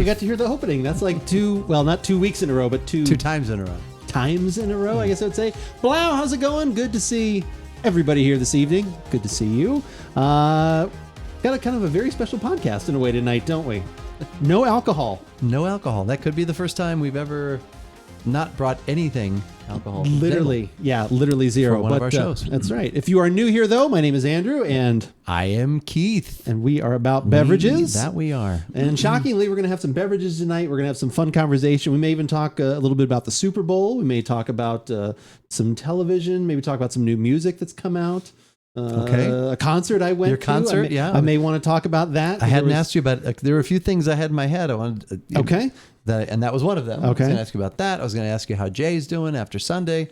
got to hear the opening. That's like not 2 weeks in a row, but two times in a row. Times in a row, I guess I would say. Blau, how's it going? Good to see everybody here this evening. Good to see you. Got a kind of a very special podcast in a way tonight, don't we? No alcohol. No alcohol. That could be the first time we've ever not brought anything alcohol. Literally zero. For one of our shows. That's right. If you are new here, though, my name is Andrew, and I am Keith. And we are About Beverages. That we are. And shockingly, we're going to have some beverages tonight. We're going to have some fun conversation. We may even talk a little bit about the Super Bowl. We may talk about some television, maybe talk about some new music that's come out. A concert I went to. Your concert, yeah. I may want to talk about that. I hadn't asked you about there were a few things I had in my head. I wanted and that was one of them. Okay. I was going to ask you about that. I was going to ask you how Jay's doing after Sunday.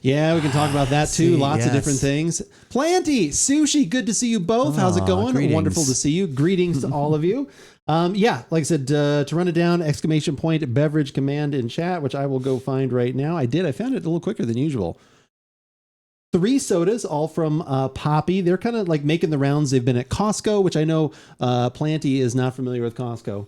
Yeah, we can talk about that too. Lots of different things. Planty, Sushi, good to see you both. How's it going? Greetings. Wonderful to see you. Greetings to all of you. Like I said, to run it down, ! Beverage command in chat, which I will go find right now. I found it a little quicker than usual. 3 sodas, all from Poppi. They're kind of like making the rounds. They've been at Costco, which I know Planty is not familiar with Costco.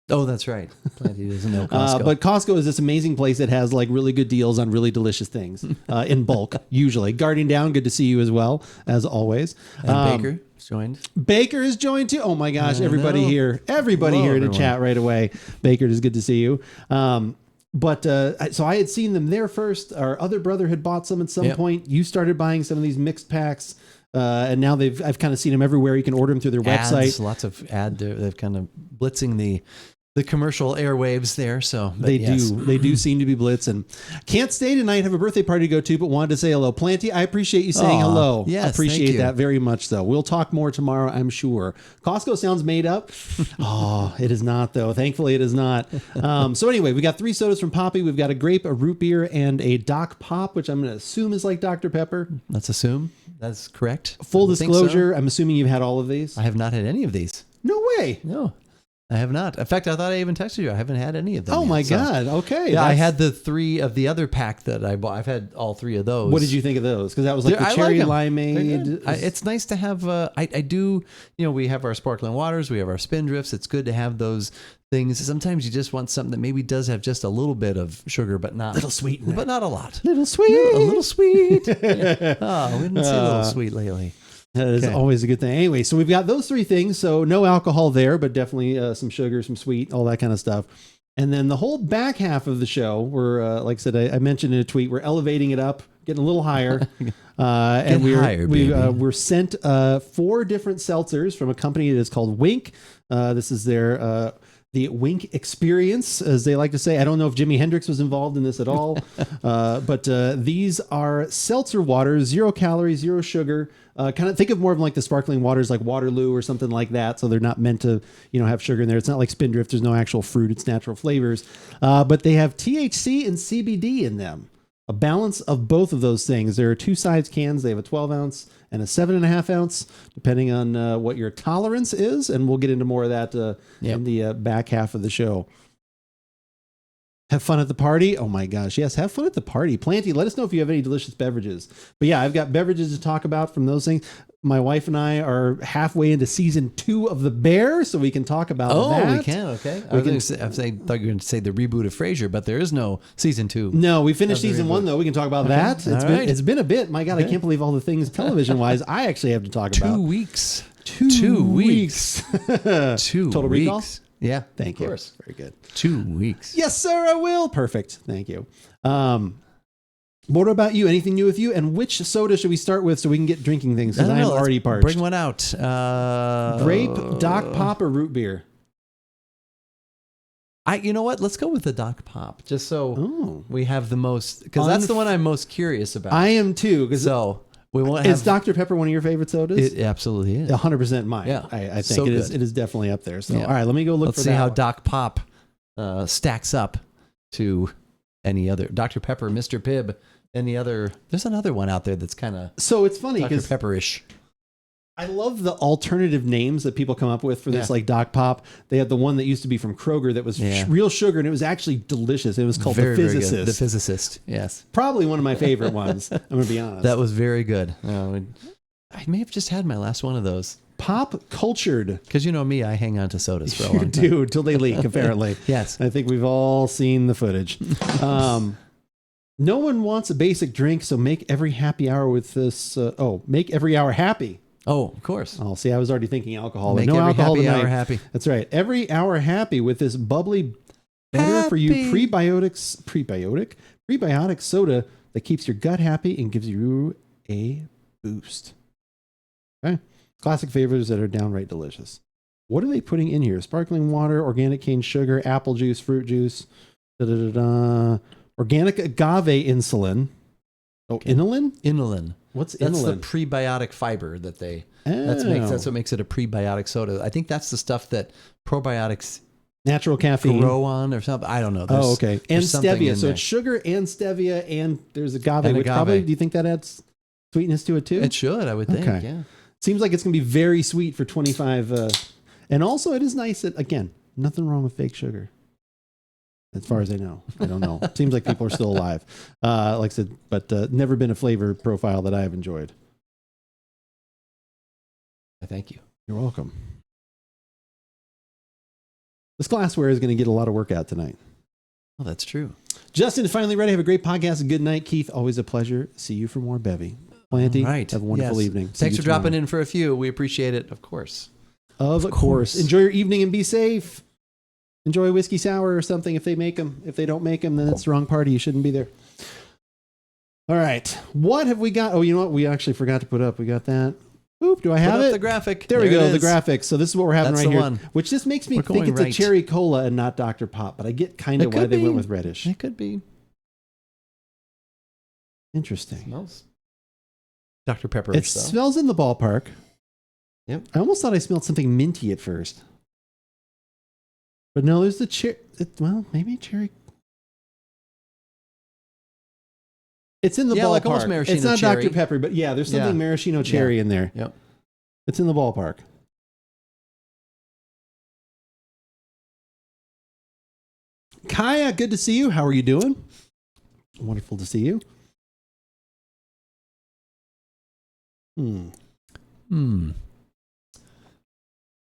Oh, that's right. Planty doesn't know Costco. But Costco is this amazing place that has like really good deals on really delicious things in bulk, usually. Guarding Down, good to see you as well, as always. And Baker joined. Baker is joined too. Oh my gosh, everybody here in the chat right away. Baker, it is good to see you. So I had seen them there first. Our other brother had bought some at some point. You started buying some of these mixed packs, and now I've kind of seen them everywhere. You can order them through their website. Lots of they've kind of blitzing the commercial airwaves there. So they do seem to be blitzing. Can't stay tonight. Have a birthday party to go to, but wanted to say hello. Planty, I appreciate you saying hello. Yes, appreciate that very much. Though we'll talk more tomorrow, I'm sure. Costco sounds made up. It is not though. Thankfully, it is not. So anyway, we got 3 sodas from Poppi. We've got a grape, a root beer, and a Doc Pop, which I'm going to assume is like Dr. Pepper. Let's assume that's correct. Full disclosure, I'm assuming you've had all of these. I have not had any of these. No way. No. I have not. In fact, I thought I even texted you. I haven't had any of them. Oh, my God. Okay. Yeah, I had the 3 of the other pack that I bought. I've had all 3 of those. What did you think of those? Because that was like the cherry limeade. It's nice to have, I do, we have our sparkling waters, we have our spindrifts. It's good to have those things. Sometimes you just want something that maybe does have just a little bit of sugar, but not. Little sweet. But not a lot. Little sweet. A little sweet. Yeah. Oh, we didn't see a little sweet lately. That is always a good thing. Anyway, so we've got those 3 things. So no alcohol there, but definitely some sugar, some sweet, all that kind of stuff. And then the whole back half of the show, we're, like I said, I mentioned in a tweet, we're elevating it up, getting a little higher. And we're sent 4 different seltzers from a company that is called WYNK. This is their... the WYNK experience, as they like to say. I don't know if Jimi Hendrix was involved in this at all, but these are seltzer waters, 0 calories, 0 sugar. Kind of think of more of like the sparkling waters like Waterloo or something like that. So they're not meant to, have sugar in there. It's not like Spindrift. There's no actual fruit. It's natural flavors. But they have THC and CBD in them. A balance of both of those things. There are 2 size cans. They have a 12 ounce and a 7.5 ounce, depending on what your tolerance is. And we'll get into more of that in the back half of the show. Have fun at the party. Oh my gosh. Yes. Have fun at the party. Planty, let us know if you have any delicious beverages. But yeah, I've got beverages to talk about from those things. My wife and I are halfway into season 2 of The Bear, so we can talk about that. Oh, we can. Okay. I thought you were going to say the reboot of Frasier, but there is no season 2. No, we finished season 1 though. We can talk about that. It's been a bit. My God, I can't believe all the things television wise I actually have to talk about. 2 weeks. 2 weeks. 2 Total weeks. Recall? Yeah. Thank you. Of course. Very good. 2 weeks. Yes, sir, I will. Perfect. Thank you. What about you? Anything new with you? And which soda should we start with so we can get drinking things? Because I am already parched. Bring one out. Grape, Doc Pop, or root beer? You know what? Let's go with the Doc Pop, just so we have the most, because that's the one I'm most curious about. I am too. So we won't. Is Dr. Pepper one of your favorite sodas? It absolutely is. 100% mine. Yeah, I think so it is. It is definitely up there. So all right, let me go look. Let's see how Doc Pop stacks up to any other Dr. Pepper, Mr. Pibb, any other. There's another one out there that's kind of so it's funny because Dr. Pepperish. I love the alternative names that people come up with for this, like Doc Pop. They had the one that used to be from Kroger that was real sugar, and it was actually delicious. It was called The Physicist. Very good. The Physicist, yes. Probably one of my favorite ones, I'm going to be honest. That was very good. I may have just had my last one of those. pop cultured. Because you know me, I hang on to sodas for a You long time. do, till they leak, apparently. Yes. I think we've all seen the footage. No one wants a basic drink, so make every happy hour with this. Make every hour happy. Oh, of course. Oh, see, I was already thinking alcohol. Make but no every alcohol happy tonight. hour happy. That's right. Every hour happy with this bubbly, better for you prebiotic soda that keeps your gut happy and gives you a boost. Okay. Classic flavors that are downright delicious. What are they putting in here? Sparkling water, organic cane sugar, apple juice, fruit juice, organic agave insulin. Oh, inulin? Inulin. What's That's inulin? the prebiotic fiber that they. Oh. That's what makes it a prebiotic soda. I think that's the stuff that probiotics Natural caffeine. grow on or something. I don't know. Okay. And there's something stevia. in So there. it's sugar and stevia, and there's agave. And Which agave. probably, do you think that adds sweetness to it too? It should, I would think. Okay. Yeah. Seems like it's going to be very sweet for 25. And also, it is nice that, again, nothing wrong with fake sugar. As far as I know. I don't know. Seems like people are still alive. Like I said, but never been a flavor profile that I have enjoyed. Thank you. You're welcome. This glassware is going to get a lot of work out tonight. Oh, that's true. Justin is finally ready. Have a great podcast. And good night, Keith. Always a pleasure. See you for more Bevy. Planty, Right. have a wonderful Yes. evening. See Thanks you for dropping tomorrow. in for a few. We appreciate it, of course. Of course. Enjoy your evening and be safe. Enjoy a whiskey sour or something if they make them. If they don't make them, then it's the wrong party. You shouldn't be there. All right. What have we got? Oh, you know what? We actually forgot to put up. We got that. Oop, do I have Put up it? the graphic. There we it go, the is. graphic. So this is what we're having That's right the here. one. Which just makes me We're think going it's right. a cherry cola and not Dr. Pop. But I get kind of It why could they be. went with reddish. It could be. Interesting. Smells. Dr. Pepper. It smells in the ballpark. Yep. I almost thought I smelled something minty at first. But no, there's the cherry. Well, maybe cherry. It's in the Yeah, ballpark. like almost maraschino it's not cherry. Dr. Pepper, but yeah, there's something Yeah. maraschino cherry in there. Yep. It's in the ballpark. Kaya, good to see you. How are you doing? Wonderful to see you.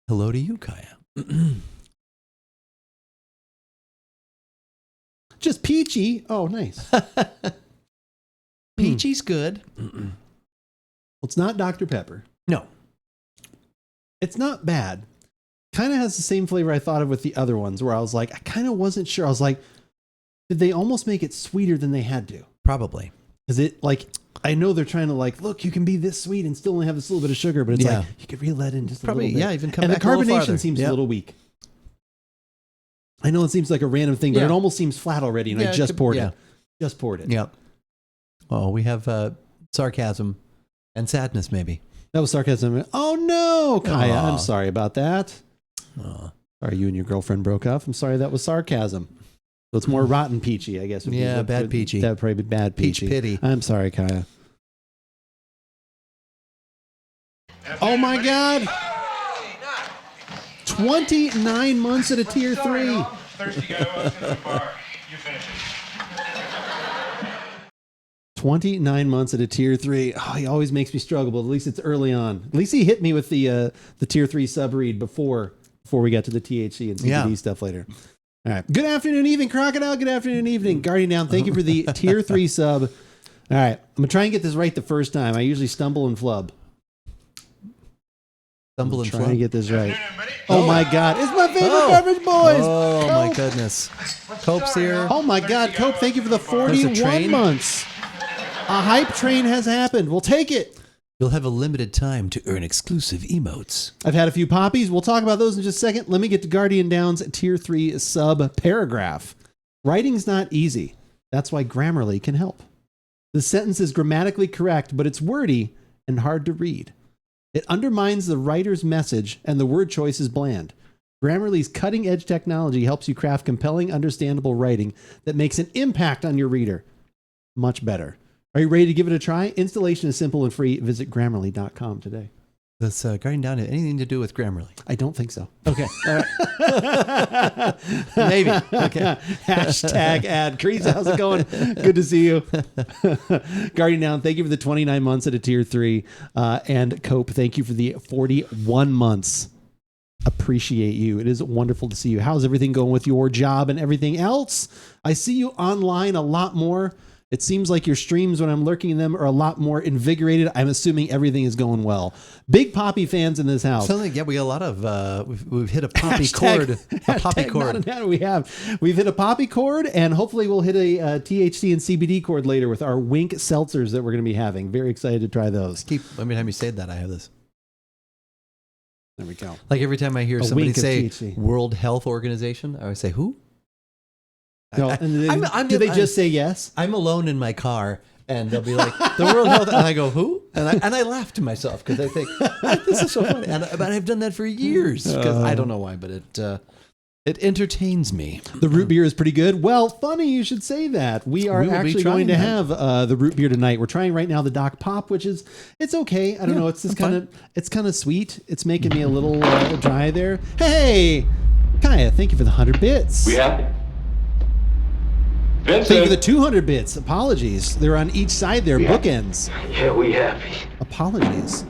Hello to you, Kaya. Just peachy. Oh, nice. Peachy's good. Well, it's not Dr. Pepper. No. It's not bad. Kind of has the same flavor I thought of with the other ones, where I was like, I kind of wasn't sure. I was like, did they almost make it sweeter than they had to? Probably. Is it like, I know they're trying to like, look, you can be this sweet and still only have this little bit of sugar, but it's Yeah. like, you could reel that in just Probably, a little bit. yeah, even come and the back a little carbonation farther. seems Yep. a little weak. I know it seems like a random thing, but Yeah. it almost seems flat already, and Yeah, I it just could- poured yeah. it. Just poured it. Yep. Oh, we have sarcasm and sadness, maybe. That was sarcasm. Oh no, Kaya, Aw. I'm sorry about that. Oh. Sorry, you and your girlfriend broke up. I'm sorry, that was sarcasm. So it's more rotten peachy, I guess. would be Yeah, what- bad peachy. That would probably be bad Peach peachy. pity. I'm sorry, Kaya. Oh my God! 29 months at a tier 3. Thirsty guy walks into the bar. You finish it. 29 months at a tier 3. Oh, he always makes me struggle, but at least it's early on. At least he hit me with the tier 3 sub read before we got to the THC and CBD stuff later. All right. Good afternoon, evening, Crocodile. Good afternoon, evening. Guardian Down, thank you for the tier 3 sub. All right. I'm going to try and get this right the first time. I usually stumble and flub. Stumble and Try and flub. get this right. Everybody? Oh my God. It's my favorite Oh. beverage, boys. Oh, my Cope. goodness. Cope's here. Oh my God, Cope, thank you for the There's a 41 train. months. A hype train has happened. We'll take it. You'll have a limited time to earn exclusive emotes. I've had a few poppies. We'll talk about those in just a second. Let me get to Guardian Down's tier 3 sub paragraph. Writing's not easy. That's why Grammarly can help. The sentence is grammatically correct, but it's wordy and hard to read. It undermines the writer's message, and the word choice is bland. Grammarly's cutting-edge technology helps you craft compelling, understandable writing that makes an impact on your reader. Much better. Are you ready to give it a try? Installation is simple and free. Visit Grammarly.com today. Does Guardian Down have anything to do with Grammarly? I don't think so. Okay. All right. Maybe. Okay. Hashtag ad. Crease, how's it going? Good to see you. Guardian Down, thank you for the 29 months at a tier 3. And Cope, thank you for the 41 months. Appreciate you. It is wonderful to see you. How's everything going with your job and everything else? I see you online a lot more. It seems like your streams, when I'm lurking in them, are a lot more invigorated. I'm assuming everything is going well. Big Poppi fans in this house. So, yeah, we got a lot of, we've hit a Poppi chord. A Poppi chord. We've hit a Poppi chord, and hopefully we'll hit a THC and CBD chord later with our WYNK Seltzers that we're going to be having. Very excited to try those. Every time you say that, I have this. There we go. Like every time I hear A somebody wink of say THC. World Health Organization, I always say, who? No, do they just say yes? I'm alone in my car, and they'll be like, the World Health, and I go, who? And I laugh to myself because I think, this is so funny. But I've done that for years because I don't know why, but it entertains me. The root beer is pretty good. Well, funny you should say that. We are actually going to have the root beer tonight. We're trying right now the Doc Pop, which is, it's okay. I don't know. It's just kind of sweet. It's making me a little dry there. Hey, Kaya, thank you for the 100 bits. We happy? Thank you for the Vincent. 200 bits. Apologies. They're on each side there, bookends. Yeah, we happy. Apologies.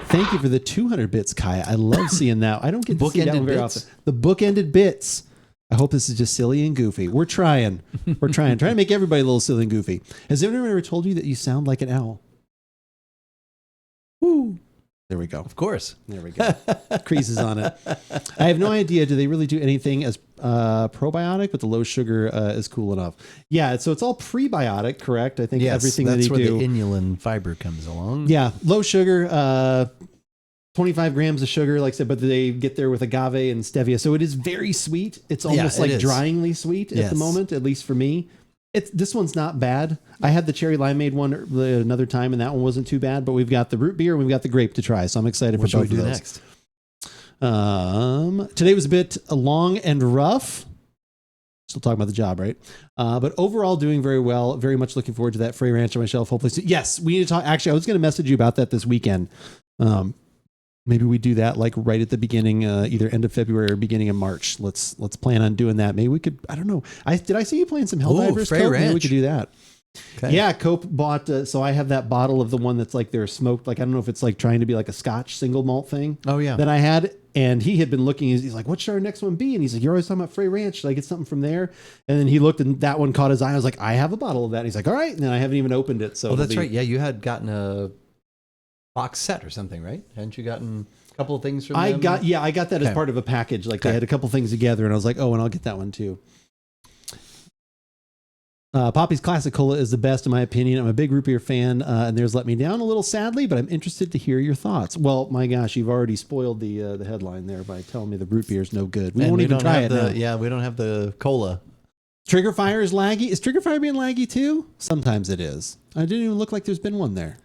Thank you for the 200 bits, Kaya. I love seeing that. I don't get to see that one very often. The bookended bits. I hope this is just silly and goofy. We're trying. Trying to make everybody a little silly and goofy. Has anyone ever told you that you sound like an owl? Woo. There we go. Of course. There we go. Creases on it. I have no idea. Do they really do anything as probiotic? But the low sugar is cool enough. Yeah. So it's all prebiotic, correct? I think everything that they do. That's where the inulin fiber comes along. Yeah. Low sugar, 25 grams of sugar, like I said, but they get there with agave and stevia. So it is very sweet. It's almost like dryingly sweet at the moment, at least for me. This one's not bad. I had the cherry limeade one another time, and that one wasn't too bad. But we've got the root beer and we've got the grape to try, so I'm excited for both of those. Next? Today was a bit long and rough. Still talking about the job, right? But overall, doing very well. Very much looking forward to that Frey Ranch on my shelf. Hopefully, yes, we need to talk. Actually, I was going to message you about that this weekend. Maybe we do that like right at the beginning, either end of February or beginning of March. Let's plan on doing that. Maybe we could. I don't know. Did I see you playing some Helldivers? Frey Ranch. Maybe we could do that. Okay. Yeah, Cope bought. So I have that bottle of the one that's like they're smoked. Like I don't know if it's like trying to be like a Scotch single malt thing. Oh yeah. That I had, and he had been looking. He's like, "What should our next one be?" And he's like, "You're always talking about Frey Ranch. Should I get something from there?" And then he looked, and that one caught his eye. I was like, "I have a bottle of that." And he's like, "All right." And then I haven't even opened it. So that's right. Yeah, you had gotten a box set or something, right? Hadn't you gotten a couple of things from them? I got that as part of a package. Like they had a couple things together, and I was like, "Oh, and I'll get that one too." Poppi's Classic Cola is the best in my opinion. I'm a big root beer fan, and theirs let me down a little sadly, but I'm interested to hear your thoughts. Well, my gosh, you've already spoiled the headline there by telling me the root beer is no good. We won't even try it now. Yeah, we don't have the cola. Trigger Fire is laggy. Is Trigger Fire being laggy too? Sometimes it is. I didn't even look like there's been one there.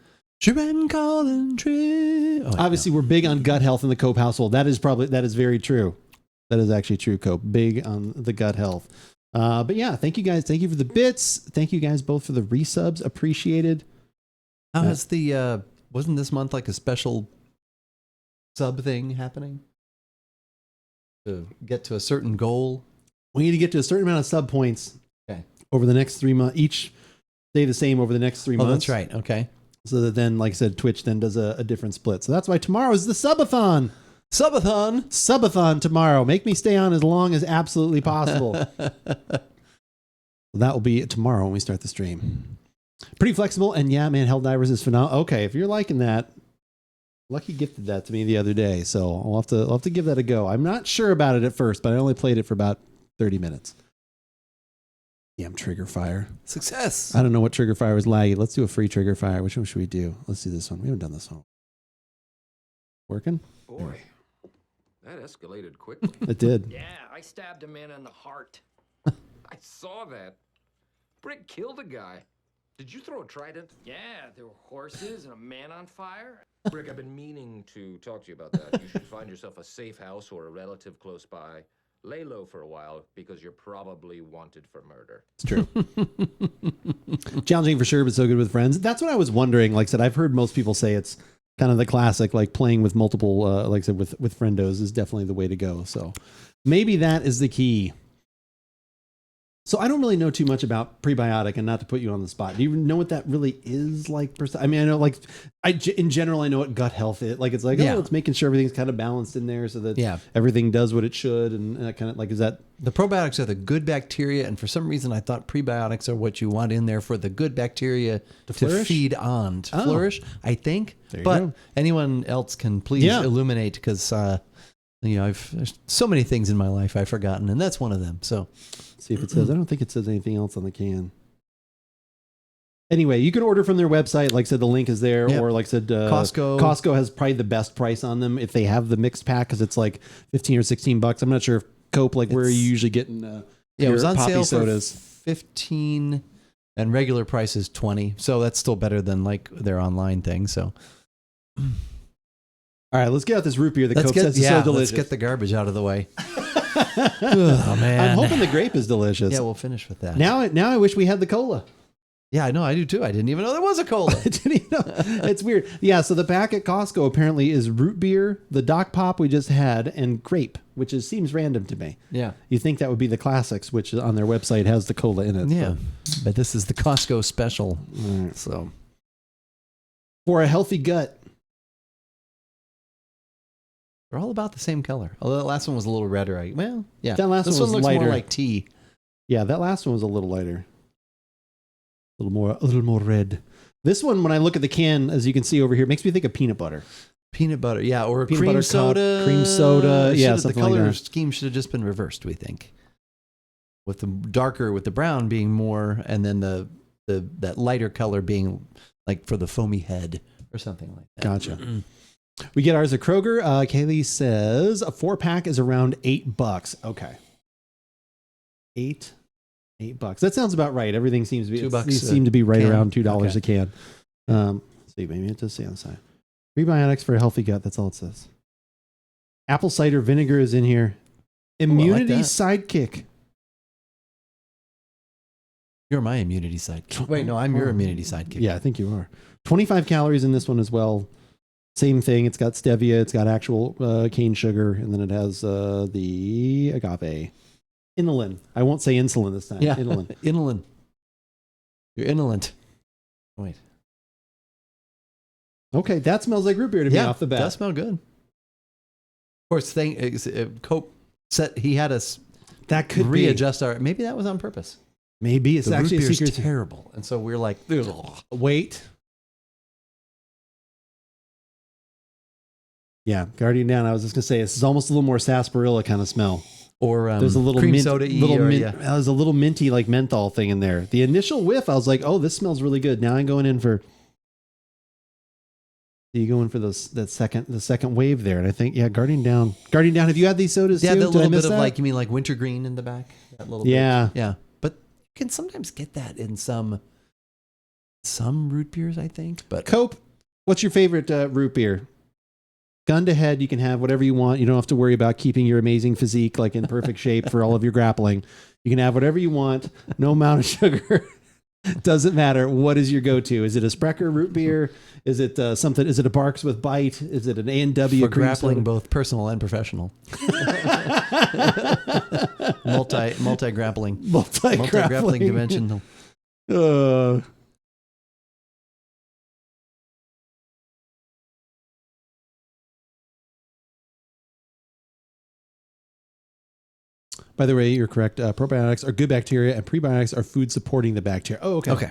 Obviously, we're big on gut health in the Cope household. That is very true. That is actually true, Cope. Big on the gut health. But yeah, thank you guys. Thank you for the bits. Thank you guys both for the resubs. Appreciated. How has wasn't this month like a special sub thing happening? To get to a certain goal? We need to get to a certain amount of sub points over the next 3 months. Each stay the same over the next 3 months. Oh, that's right. Okay. So that then, like I said, Twitch then does a different split. So that's why tomorrow is the subathon. Subathon tomorrow. Make me stay on as long as absolutely possible. That will be tomorrow when we start the stream. Pretty flexible. And yeah, man, Helldivers is phenomenal. Okay, if you're liking that, Lucky gifted that to me the other day. So I'll have to give that a go. I'm not sure about it at first, but I only played it for about 30 minutes. Damn Trigger Fire. Success. I don't know what Trigger Fire was laggy. Let's do a free Trigger Fire. Which one should we do? Let's do this one. We haven't done this one. Working? Boy, that escalated quickly. It did. Yeah, I stabbed a man in the heart. I saw that. Brick killed a guy. Did you throw a trident? Yeah, there were horses and a man on fire. Brick, I've been meaning to talk to you about that. You should find yourself a safe house or a relative close by. Lay low for a while because you're probably wanted for murder. It's true. Challenging for sure, but so good with friends. That's what I was wondering. Like I said, I've heard most people say it's kind of the classic, like playing with multiple, like I said, with friendos is definitely the way to go. So maybe that is the key. So I don't really know too much about prebiotic, and not to put you on the spot. Do you know what that really is like? I mean, I know like in general, I know what gut health is. Like it's like, oh, it's making sure everything's kind of balanced in there so that everything does what it should. And that kind of like, is that the probiotics are the good bacteria. And for some reason, I thought prebiotics are what you want in there for the good bacteria to feed on, to flourish, I think. But anyone else can please illuminate, because, there's so many things in my life I've forgotten, and that's one of them. So see if it says. I don't think it says anything else on the can. Anyway, you can order from their website. Like I said, the link is there. Or like I said, Costco. Costco has probably the best price on them if they have the mixed pack, because it's like $15 or $16. I'm not sure if Cope, like where are you usually getting it was on Poppi sale Sodas? for $15 and regular price is $20. So that's still better than like their online thing. So all right, let's get out this root beer that Cope says is so delicious. Let's get the garbage out of the way. Oh, man. I'm hoping the grape is delicious. Yeah, we'll finish with that. Now I wish we had the cola. Yeah, I know. I do too. I didn't even know there was a cola. I didn't even know. It's weird. Yeah, so the pack at Costco apparently is root beer, the Doc Pop we just had, and grape, which seems random to me. Yeah. You think that would be the classics, which on their website has the cola in it. Yeah. But this is the Costco special. So for a healthy gut. They're all about the same color. Although that last one was a little redder. That last this one looks lighter. more like tea. Yeah, that last one was a little lighter. A little more red. This one, when I look at the can, as you can see over here, makes me think of peanut butter. Peanut butter, yeah, or peanut cream butter soda. Cup, cream soda, yeah, something the color like that. scheme should have just been reversed, we think. With the darker, with the brown being more, and then that lighter color being like for the foamy head or something like that. Gotcha. We get ours at Kroger. Kaylee says a 4-pack is around $8. Okay. $8. That sounds about right. Everything seems to be $2 these seem to be right can. around $2 Okay. a can. Let's see, maybe it does say on the side. Prebiotics for a healthy gut. That's all it says. Apple cider vinegar is in here. Immunity sidekick. You're my immunity sidekick. Wait, no, I'm your immunity sidekick. Yeah, I think you are. 25 calories in this one as well. Same thing. It's got stevia. It's got actual cane sugar, and then it has the agave. Inulin. I won't say insulin this time. Yeah, Inulin. inulin. You're inulin. Wait. Okay, that smells like root beer to me off the bat. That smell good. Of course, Cope said he had us that could readjust our. Maybe that was on purpose. Maybe it's the actually root a secret. Terrible, and so we're like, ugh. Wait. Yeah, Guardian Down. I was just gonna say it's almost a little more sarsaparilla kind of smell. Or there's a little cream mint, soda. There's a little minty like menthol thing in there. The initial whiff, I was like, "Oh, this smells really good." Now I'm going in for. You going for the second wave there, and I think Guardian Down. Guardian Down. Have you had these sodas too? Yeah, the little bit of that? like, you mean like wintergreen in the back? That little yeah, bit. Yeah. But you can sometimes get that in some root beers, I think. But Cope, what's your favorite root beer? Gun to head, you can have whatever you want. You don't have to worry about keeping your amazing physique like in perfect shape for all of your grappling. You can have whatever you want. No amount of sugar. Doesn't matter. What is your go-to? Is it a Sprecher root beer? Is it something? Is it a Barks with Bite? Is it an A&W? For grappling, both personal and professional. multi-grappling. Multi-grappling dimensional. By the way, you're correct. Probiotics are good bacteria, and prebiotics are food supporting the bacteria. Oh, okay. Okay.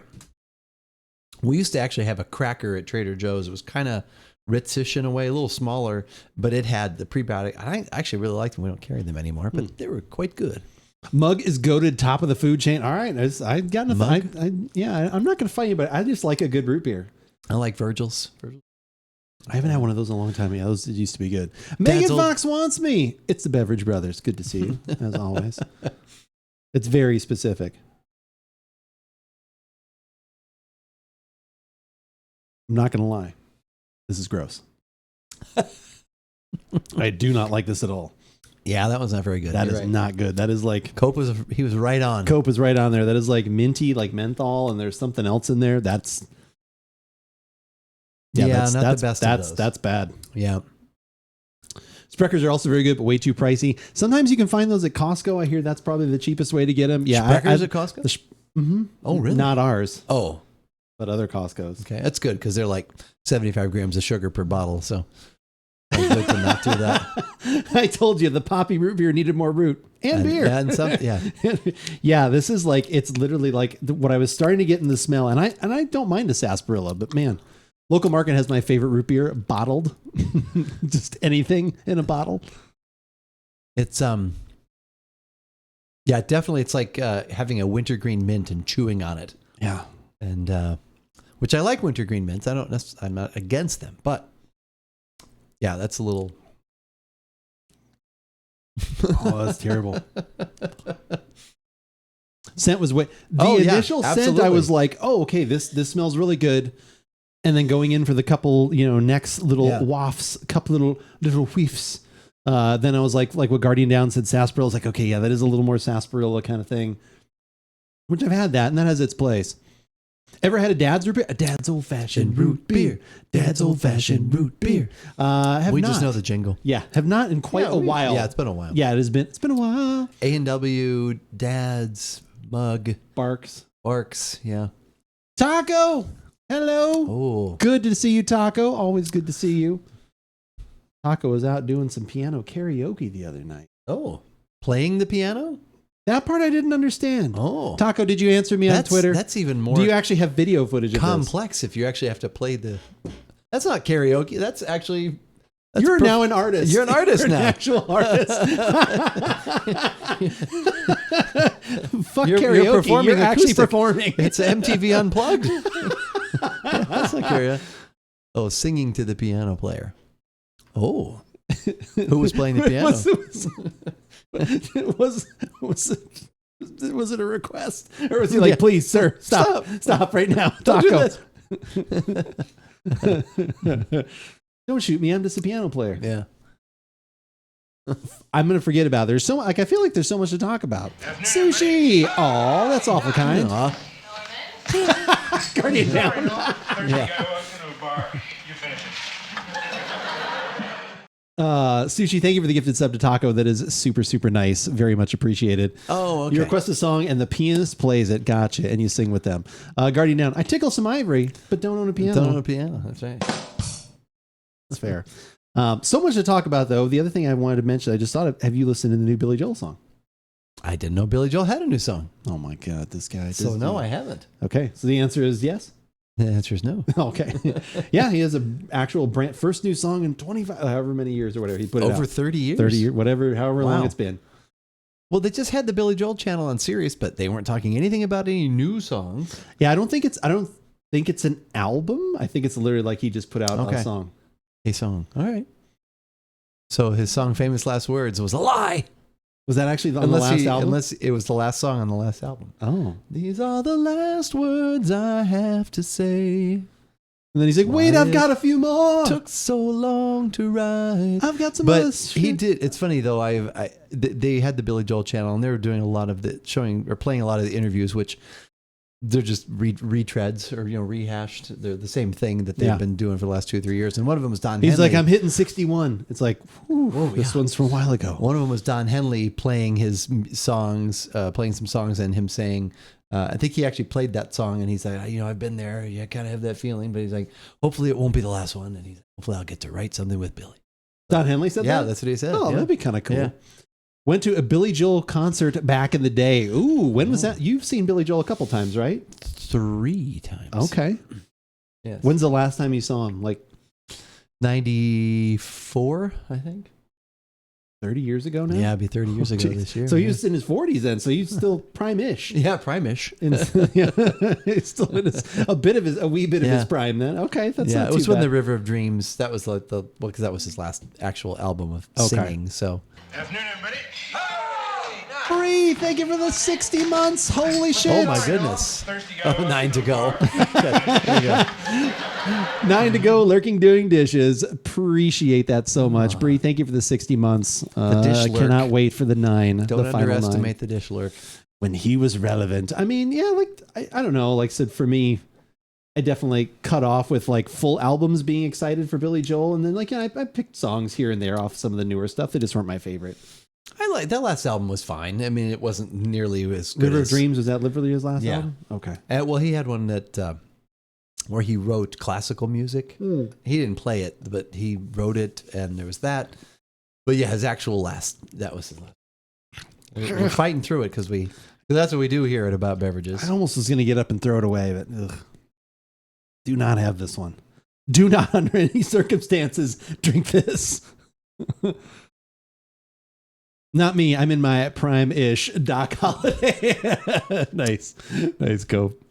We used to actually have a cracker at Trader Joe's. It was kind of Ritzish in a way, a little smaller, but it had the prebiotic. I actually really liked them. We don't carry them anymore, but they were quite good. Mug is goated top of the food chain. All right, I got nothing. I'm not going to fight you, but I just like a good root beer. I like Virgil's. I haven't had one of those in a long time. Yeah, those used to be good. Megan Fox wants me. It's the Beverage Brothers. Good to see you, as always. It's very specific. I'm not going to lie. This is gross. I do not like this at all. Yeah, that was not very good. That is not good. That is like... Cope he was right on. Cope is right on there. That is like minty, like menthol, and there's something else in there. That's... Yeah, not the best of those. That's bad. Yeah. Spreckers are also very good, but way too pricey. Sometimes you can find those at Costco. I hear that's probably the cheapest way to get them. Yeah, Spreckers at Costco? Oh, really? Not ours, Oh, but other Costco's. okay. That's good because they're like 75 grams of sugar per bottle. So I'm good to not do that. I told you the Poppi root beer needed more root and beer. And some, yeah. Yeah, this is like, it's literally like what I was starting to get in the smell. And I don't mind a sarsaparilla, but man, Local Market has my favorite root beer bottled. Just anything in a bottle. It's, yeah, definitely. It's like having a wintergreen mint and chewing on it. Yeah. And, which I like wintergreen mints. I'm not against them, but yeah, that's a little. Oh, that's terrible. Scent was way. The initial scent, absolutely. I was like, oh, okay, this smells really good. And then going in for the couple, next little wafts, couple little whiffs. Then I was like what Guardian Down said, sarsaparilla. I was like, okay, yeah, that is a little more sarsaparilla kind of thing. Which I've had that, and that has its place. Ever had a Dad's root beer? A Dad's old fashioned root beer. Dad's old fashioned root beer. We just know the jingle. Yeah, have not in quite a while. Yeah, it's been a while. Yeah, it's been a while. A&W, Dad's, Mug, Barks. yeah. Taco, hello. Oh, Good to see you, Taco. Always good to see you. Taco was out doing some piano karaoke the other night. oh, playing the piano? That part I didn't understand. Oh, Taco, did you answer me on Twitter? That's even more. Do you actually have video footage of complex if you actually have to play the. That's not karaoke. That's actually. You're now an artist. You're an artist You're now. An actual artist. Fuck karaoke. You're performing. You're actually acoustic. performing. It's MTV Unplugged. That's not karaoke. Oh, singing to the piano player. Oh, who was playing the piano? Was it a request, or was he like, "Please, sir, stop right now, Taco"? Don't shoot me. I'm just a piano player. Yeah. I'm gonna forget about it. There's so I feel like there's so much to talk about. Sushi. Oh, that's awful kind. Guardian Down. Thirsty guy walks into a bar. You finish it. Sushi, thank you for the gifted sub to Taco. That is super, super nice. Very much appreciated. Oh, okay. You request a song and the pianist plays it. Gotcha. And you sing with them. Guardian Down. I tickle some ivory, but don't own a piano. Don't own a piano. That's right. That's fair. So much to talk about, though. The other thing I wanted to mention, I just thought of, have you listened to the new Billy Joel song? I didn't know Billy Joel had a new song. Oh my God, this guy. So no, I haven't. Okay. So the answer is yes. The answer is no. Okay. Yeah, he has an actual first new song in 25, however many years or whatever. He put it Over out. 30 years? 30 years, however long it's been. Well, they just had the Billy Joel channel on Sirius, but they weren't talking anything about any new songs. Yeah, I don't think it's an album. I think it's literally like he just put out a song. A song. All right. So his song Famous Last Words was a lie. Was that actually on the last album? Unless it was the last song on the last album. Oh. These are the last words I have to say. And then he's like, wait, I've got a few more. Took so long to write. I've got some But other he did. It's funny though. They had the Billy Joel channel and they were doing a lot of playing a lot of the interviews, which they're just retreads or rehashed. They're the same thing that they've been doing for the last 2 or 3 years. And one of them was Don Henley. He's like, I'm hitting 61. It's like, this one's from a while ago. One of them was Don Henley playing his songs, playing some songs, and him saying, I think he actually played that song, and he's like, I've been there. You kind of have that feeling, but he's like, hopefully it won't be the last one, and hopefully I'll get to write something with Billy. Don Henley said that? Yeah, that's what he said. Oh, yeah. that'd be kind of cool. Yeah. Went to a Billy Joel concert back in the day. Ooh, when was that? You've seen Billy Joel a couple times, right? 3 times. Okay. Yes. When's the last time you saw him? Like 94, I think. 30 years ago now? Yeah, it'd be 30 years ago this year. So he was in his 40s then. So he's still prime-ish. Yeah, prime-ish. He's still in a wee bit of his prime then. Okay, that's not it was too when bad. the River of Dreams. That was like because that was his last actual album of singing. So. Afternoon, everybody. Bree, thank you for the 60 months. Holy shit. Oh my goodness. Thirsty guy. 9 to go. There you go. 9 to go, lurking, doing dishes. Appreciate that so much. Bree, thank you for the 60 months. dish lurk. Cannot wait for the 9. Don't the final underestimate 9. the dish lurk. When he was relevant. I mean, yeah, like, I don't know. Like I said, for me, I definitely cut off with like full albums being excited for Billy Joel. And then like, I picked songs here and there off some of the newer stuff that just weren't my favorite. I like that last album was fine. I mean, it wasn't nearly as good River as of Dreams, was that literally his last Yeah. album? Okay. Well, he had one that where he wrote classical music. He didn't play it, but he wrote it, and there was that. But yeah, his actual that was his last. We're fighting through it because that's what we do here at About Beverages. I almost was going to get up and throw it away, but ugh. Do not have this one. Do not, under any circumstances, drink this. Not me. I'm in my prime-ish Doc Holiday. Nice. Nice, Cope.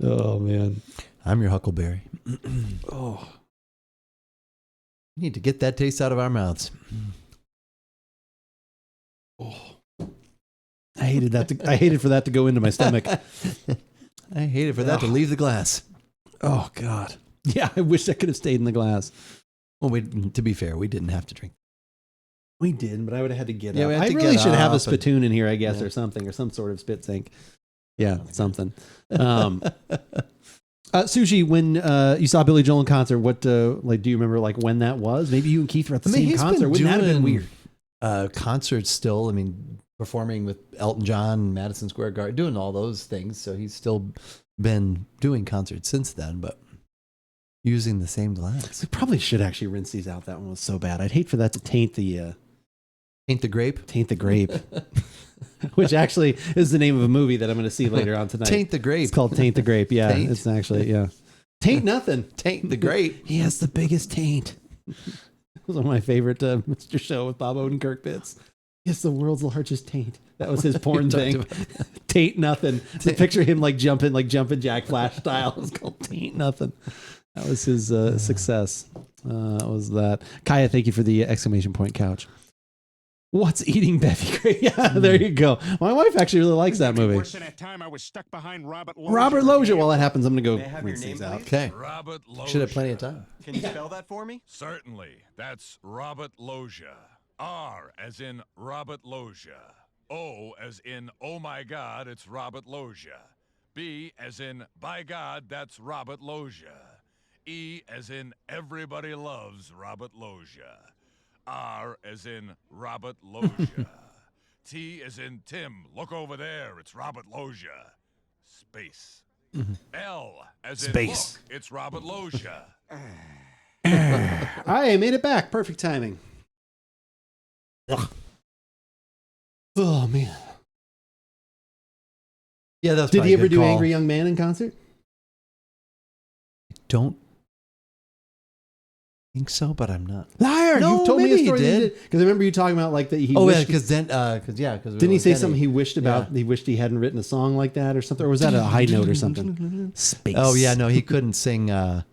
Oh, man. I'm your Huckleberry. Oh. We need to get that taste out of our mouths. Oh. I hated for that to go into my stomach. I hated for that to leave the glass. Oh, God. Yeah, I wish that could have stayed in the glass. Well, to be fair, we didn't have to drink. We did, but I would have had to get Yeah, up. we had I to really get should have a up and- spittoon in here, I guess, Yeah. or something, or some sort of spit sink. Yeah, something. Sushi, when you saw Billy Joel in concert, what do you remember like when that was? Maybe you and Keith were at the same he's concert. been Wouldn't that have been doing, weird? Concerts still. I mean, performing with Elton John, Madison Square Garden, doing all those things. So he's still been doing concerts since then, but using the same glass. We probably should actually rinse these out. That one was so bad. I'd hate for that to taint the Grape? Taint the Grape. Which actually is the name of a movie that I'm going to see later on tonight. Taint the Grape. It's called Taint the Grape. Yeah, Taint? it's actually, yeah. Taint nothing. Taint the Grape. He has the biggest taint. It was one of my favorite Mr. Show with Bob Odenkirk bits. He has the world's largest taint. That was his porn thing. Taint nothing. To picture him like jumping Jack Flash style. It's called Taint nothing. That was his success. Was that. Kaya, thank you for the exclamation point couch. What's eating Bevy Gray? Yeah, there you go. My wife actually really likes that movie. Worse than that time I was stuck behind Robert Lozier. Robert Lozier. While that happens, I'm going to May I go have your rinse name, these out. please? Okay. Robert Lozier. Should have plenty of time. Can you spell that for me? Certainly. That's Robert Lozier. R as in Robert Lozier. O as in, oh my God, it's Robert Lozier. B as in, by God, that's Robert Lozier. E as in, everybody loves Robert Lozier. R as in Robert Lozier. T as in Tim, look over there, it's Robert Lozier. Space. L as in Space. look, it's Robert Lozier. I made it back. Perfect timing. Ugh. Oh, man. Yeah, that's Did he ever a good do call. Angry Young Man in concert? Don't think so, but I'm not. Liar! No, You told me a maybe he story. did. Because I remember you talking about like that he. Oh, yeah, wished because didn't he say something he wished about? Yeah. He wished he hadn't written a song like that or something, or was that a high note or something? Space. Oh yeah, no, he couldn't sing. The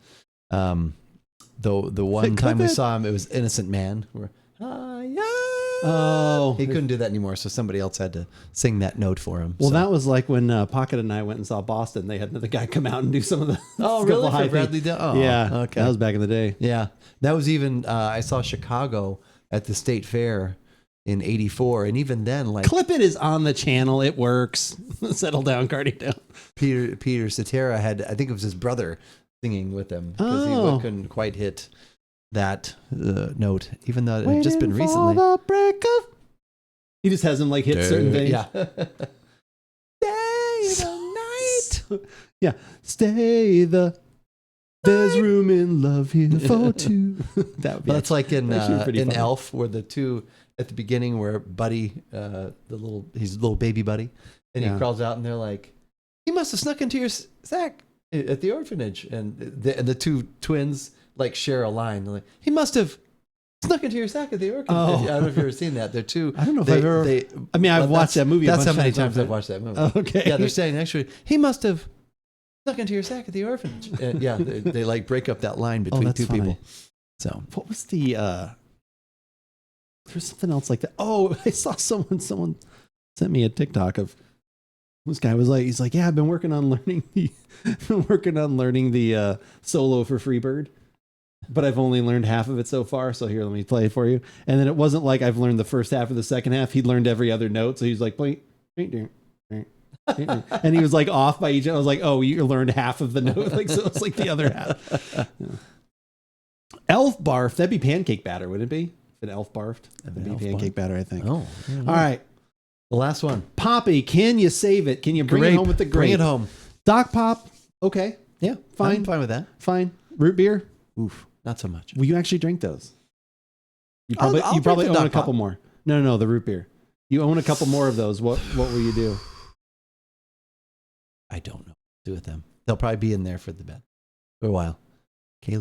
one time we Clip it. saw him, it was Innocent Man. Where, Oh, he couldn't do that anymore, so somebody else had to sing that note for him. Well, so. that was like when Pocket and I went and saw Boston. They had another guy come out and do some of the. Oh, couple really? high For Bradley things. Dell? Oh, Yeah. okay. That was back in the day. Yeah, that was even. I saw Chicago at the State Fair in '84, and even then, like Clip It is on the channel. It works. Settle down, Cardi down. Peter Cetera had, I think it was his brother singing with him because Oh. he couldn't quite hit that note, even though it had just been Waiting for recently. the break of. He just has him like hit certain things. Yeah. Stay the night. Yeah. Stay the. There's room in love here for two. That would be. Well, that's like in actually pretty funny. Elf, where the two at the beginning, where Buddy, his little baby Buddy, and he Yeah. crawls out, and they're like, "He must have snuck into your sack at the orphanage," and the two twins like share a line. They're like, "He must have snuck into your sack at the orphanage." Oh. I don't know if you've ever seen that. They're two. I don't know if I've ever. I mean, I've well, watched that movie. A That's how bunch many of times but- I've watched that movie. Okay. Yeah, they're saying actually, he must have snuck into your sack at the orphanage. And yeah, they like break up that line between that's two funny. people. So What was the? There's something else like that. Oh, I saw someone sent me a TikTok of this guy was like, he's like, yeah, I've been working on learning the solo for Freebird, but I've only learned half of it so far. So here, let me play it for you. And then it wasn't like I've learned the first half of the second half. He'd learned every other note. So he's like, wait. And he was like off by each. I was like, oh, you learned half of the note. Like, so it's like the other half. Yeah. Elf barf. That'd be pancake batter, wouldn't it be? If an elf barfed, that'd be pancake batter, I think. Oh, all right. The last one. Poppi, can you save it? Can you bring it home with the grape? Bring it home. Doc Pop. Okay. Yeah, fine. I'm fine with that. Fine. Root beer. Oof, not so much. Will you actually drink those? You I'll probably drink the own a Doc couple Pop. more. No, the root beer. You own a couple more of those. What will you do? I don't know. Do with them. They'll probably be in there for the bed for a while.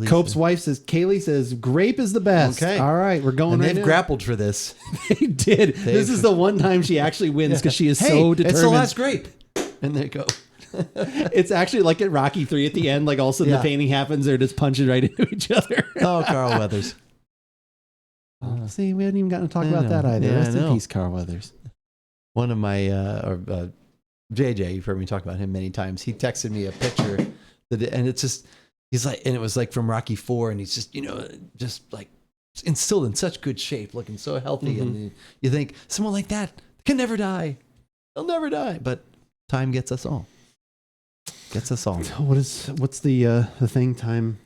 Cope's wife says, Kaylee says, grape is the best. Okay. All right, we're going and right they've now. grappled for this. They did. This is the one time she actually wins because she is so determined. It's the last grape. And there you go. It's actually like at Rocky 3 at the end, like all of a sudden the painting happens, they're just punching right into each other. Oh, Carl Weathers. See, we hadn't even gotten to talk about that either. Yeah, Rest in peace, Carl Weathers. One of my, JJ, you've heard me talk about him many times. He texted me a picture and it's just, he's like, and it was like from Rocky 4 and he's just, just like still in such good shape, looking so healthy. Mm-hmm. And you think someone like that can never die. They'll never die. But time gets us all. Gets us all. What's the thing? Time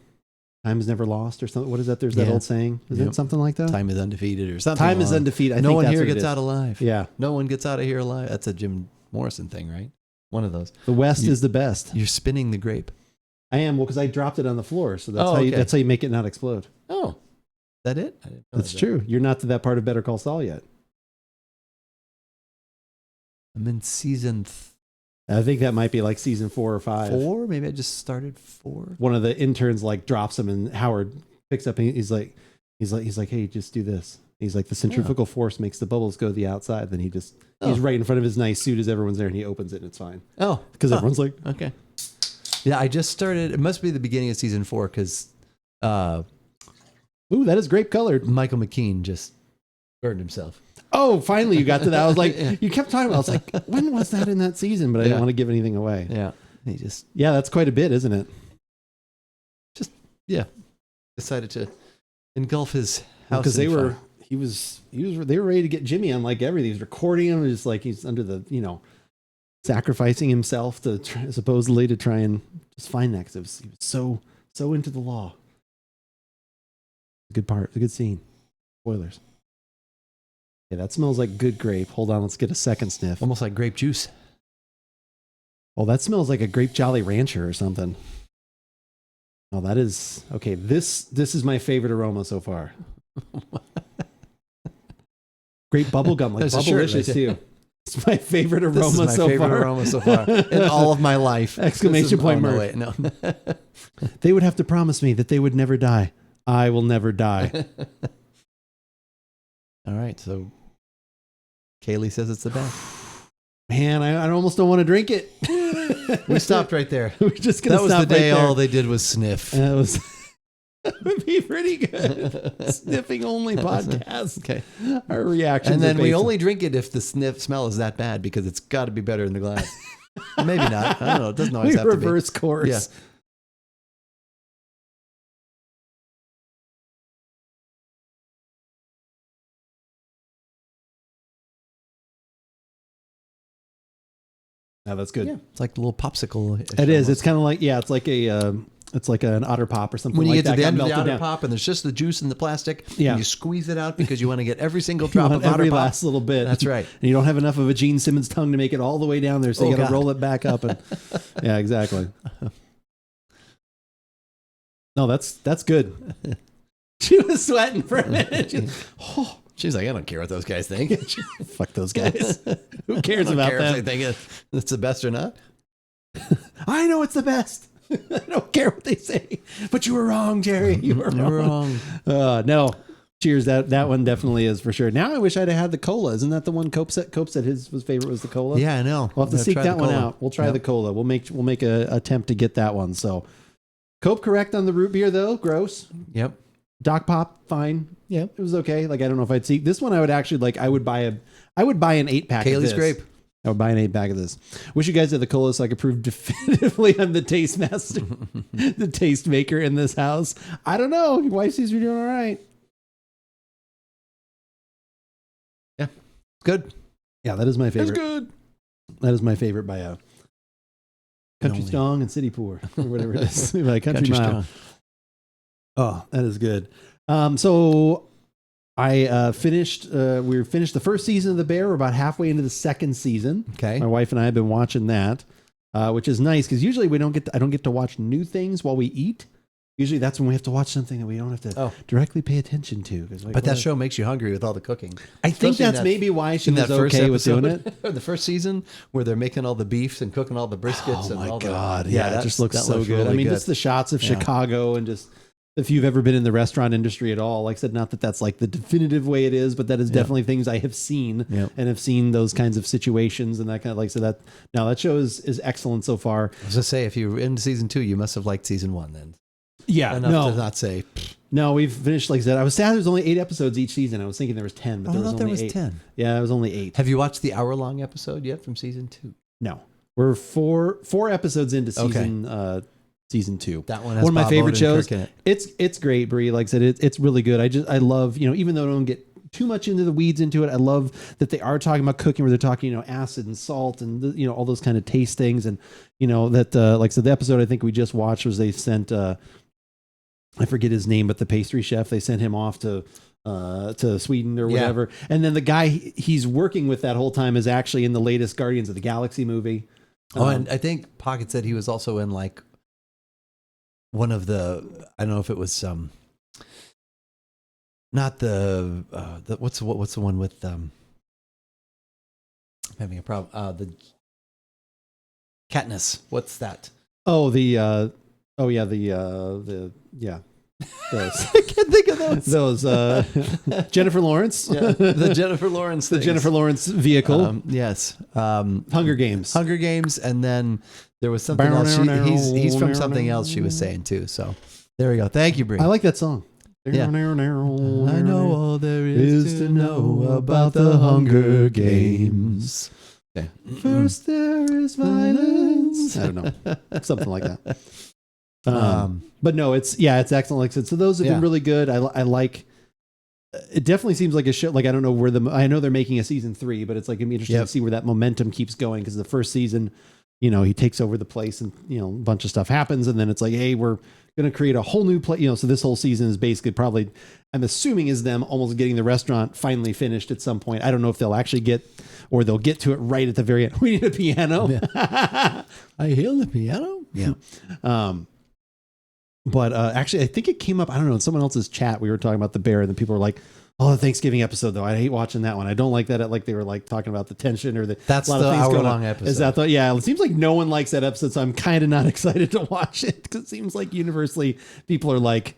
is never lost or something. What is that? There's that old saying. Is it something like that? Time is undefeated or something. Time is undefeated. No one here gets out alive. Yeah. No one gets out of here alive. That's a Jim Morrison thing, right? One of those. The West is the best. You're spinning the grape. I am. Well, because I dropped it on the floor. So that's how you make it not explode. Oh, is that it? That's true. You're not to that part of Better Call Saul yet. I'm in season I think that might be like season 4 or 5. 4? Maybe I just started 4. One of the interns like drops him and Howard picks up and he's like, hey, just do this. He's like, the centrifugal force makes the bubbles go to the outside. Then he's right in front of his nice suit as everyone's there and he opens it and it's fine. Oh. Because everyone's like, okay. Yeah, I just started. It must be the beginning of season 4 because ooh, that is grape colored. Michael McKean just burned himself. Oh, finally you got to that. I was like, you kept talking about it. I was like, when was that in that season? But I didn't want to give anything away. Yeah. That's quite a bit, isn't it? Decided to engulf his house. Because they were ready to get Jimmy on like everything. He was recording him. Just like he's under the, sacrificing himself to supposedly to try and just find that because he was so into the law. Good part, a good scene. Spoilers. Yeah, that smells like good grape. Hold on, let's get a second sniff. Almost like grape juice. Oh, that smells like a Grape Jolly Rancher or something. Oh, that is okay. This is my favorite aroma so far. Great bubble gum, like Bubblicious too. It's my favorite aroma so far in all of my life. Exclamation point, Murph. No. They would have to promise me that they would never die. I will never die. All right, so Kaylee says it's the best. Man, I almost don't want to drink it. We stopped right there. We're just gonna. That was stop the day. right there. All they did was sniff. That would be pretty good. Sniffing only podcast. Okay. Our reactions. And then we only drink it if the smell is that bad because it's got to be better in the glass. Maybe not. I don't know. It doesn't always have to be. Reverse course. Yeah. No, that's good. Yeah, it's like a little popsicle. It is. It's kind of like it's like it's like an Otter Pop or something. When you like get to the end of the melted Otter down. Pop and there's just the juice in the plastic, Yeah. and you squeeze it out because you want to get every single You drop want of every Otter Pop. last little bit. That's right. And you don't have enough of a Gene Simmons tongue to make it all the way down there, so you got to roll it back up. And yeah, exactly. No, that's good. She was sweating for a minute. She's like, I don't care what those guys think. Fuck those guys. Who cares I don't about care them? if they think it's the best or not. I know it's the best. I don't care what they say. But you were wrong, Jerry. You were wrong. No. Cheers. That one definitely is for sure. Now I wish I'd have had the cola. Isn't that the one Cope said his favorite was the cola? Yeah, I know. We'll have to seek that one out. We'll try the cola. We'll make a attempt to get that one. So Cope correct on the root beer though. Gross. Yep. Doc Pop, fine. Yeah, it was okay. Like I don't know if I'd see this one. I would actually like. I would buy an 8-pack. Kaylee's of this. grape. I would buy an 8-pack of this. Wish you guys had the cola so I could prove definitively I'm the taste master, the taste maker in this house. I don't know. Your wife sees you're doing all right. Yeah, good. Yeah, that is my favorite. It's good. That is my favorite by Country Only. Strong and City Poor, or whatever it is. By Country Mile. Strong. Oh, that is good. So I finished. We finished the first season of The Bear. We're about halfway into the second season. Okay. My wife and I have been watching that, which is nice because usually we don't get. I don't get to watch new things while we eat. Usually that's when we have to watch something that we don't have to directly pay attention to. Like, But that show makes you hungry with all the cooking. I think Especially in that's that- maybe why she in was that first okay with doing episode, it. the first season where they're making all the beefs and cooking all the briskets. Oh and my all God. The, Yeah, that it just looks that so good. I really mean, just the shots of Chicago and just if you've ever been in the restaurant industry at all, like I said, not that that's like the definitive way it is, but that is definitely things I have seen and have seen those kinds of situations and that kind of like, so that now that show is excellent so far. I was going to say, if you're in season 2, you must have liked season 1 then. Yeah. Enough to not say. No, we've finished, like I said, I was sad there's only 8 episodes each season. I was thinking there was 10, but I there was thought there only was 8. 10. Yeah, it was only 8. Have you watched the hour-long episode yet from season 2? No. We're four episodes into season 2. That one has one of my Bob favorite shows. Odenkirk in it. It's great, Brie. Like I said, it's really good. I love, even though I don't get too much into the weeds into it, I love that they are talking about cooking where they're talking, acid and salt and all those kind of taste things. And that like I said, the episode I think we just watched was they sent I forget his name, but the pastry chef, they sent him off to Sweden or whatever. And then the guy he's working with that whole time is actually in the latest Guardians of the Galaxy movie. And I think Pocket said he was also in like one of the, I don't know if it was not the what's the one with I'm having a problem. The Katniss. What's that? Oh, the I can't think of those. Jennifer Lawrence. The Jennifer Lawrence The things. Jennifer Lawrence vehicle. Yes. Hunger Games. Hunger Games, and then there was something else. He's from something else she was saying too. So there we go. Thank you, Bree. I like that song. Yeah. I know all there is to know about the Hunger Games. Okay. First there is violence. I don't know. Something like that. But no, it's excellent. Like I said, so those have been really good. I like. It definitely seems like a show. Like I don't know where I know they're making a season 3, but it's like it'd be interesting to see where that momentum keeps going because the first season, he takes over the place and a bunch of stuff happens, and then it's like, hey, we're going to create a whole new place. So this whole season is basically probably, I'm assuming, is them almost getting the restaurant finally finished at some point. I don't know if they'll actually get, or they'll get to it right at the very end. We need a piano. Yeah. I hear the piano. Yeah. But actually, I think it came up, I don't know, in someone else's chat, we were talking about The Bear, and the people were like, oh, the Thanksgiving episode, though. I hate watching that one. I don't like that. Like they were like talking about the tension or that's a lot the of things going hour-long on. episode. Is that it seems like no one likes that episode, so I'm kind of not excited to watch it because it seems like universally people are like,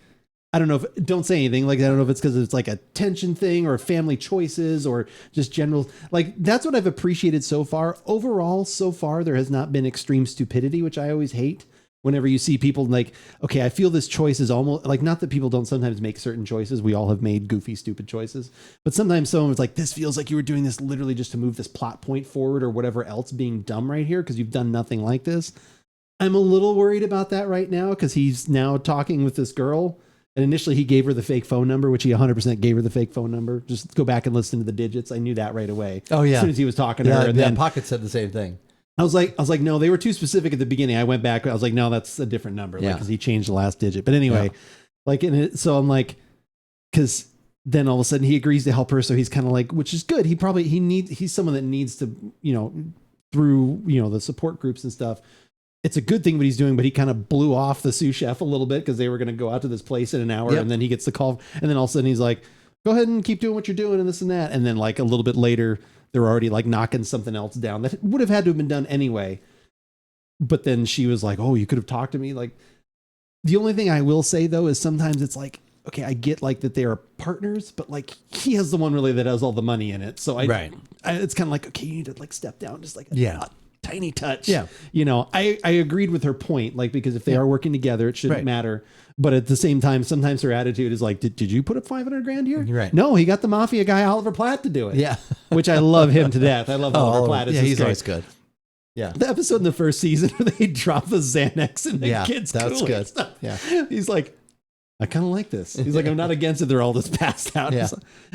I don't know if, don't say anything. Like, I don't know if it's because it's like a tension thing or family choices or just general, like that's what I've appreciated so far. Overall, so far, there has not been extreme stupidity, which I always hate. Whenever you see people like, okay, I feel this choice is almost like, not that people don't sometimes make certain choices. We all have made goofy, stupid choices, but sometimes someone's like, this feels like you were doing this literally just to move this plot point forward or whatever else being dumb right here. Cause you've done nothing like this. I'm a little worried about that right now. Cause he's now talking with this girl and initially he gave her the fake phone number, which he 100% gave her the fake phone number. Just go back and listen to the digits. I knew that right away. Oh yeah. As soon as he was talking to her. And then Pocket said the same thing. I was like, no, they were too specific at the beginning. I went back. I was like, no, that's a different number. Like, cause he changed the last digit. But anyway, so I'm like, cause then all of a sudden he agrees to help her. So he's kind of like, which is good. He's someone that needs to, through, the support groups and stuff. It's a good thing what he's doing, but he kind of blew off the sous chef a little bit because they were going to go out to this place in an hour. And then he gets the call. And then all of a sudden he's like, go ahead and keep doing what you're doing and this and that. And then like a little bit later, they're already like knocking something else down that would have had to have been done anyway. But then she was like, oh, you could have talked to me. Like the only thing I will say though, is sometimes it's like, okay, I get like that they are partners, but like he has the one really that has all the money in it. So it's kind of like, okay, you need to like step down just like a tiny touch. Yeah. I agreed with her point, like, because if they are working together, it shouldn't matter. But at the same time, sometimes her attitude is like, did you put up $500,000 here? Right. No, he got the mafia guy, Oliver Platt, to do it. Yeah. Which I love him to death. I love Oliver Platt. Yeah, he's always good. Yeah. The episode in the first season where they drop the Xanax in the kids' that's Kool-Aid good. stuff. Yeah. He's like, I kind of like this. He's like, I'm not against it. They're all just passed out. Yeah.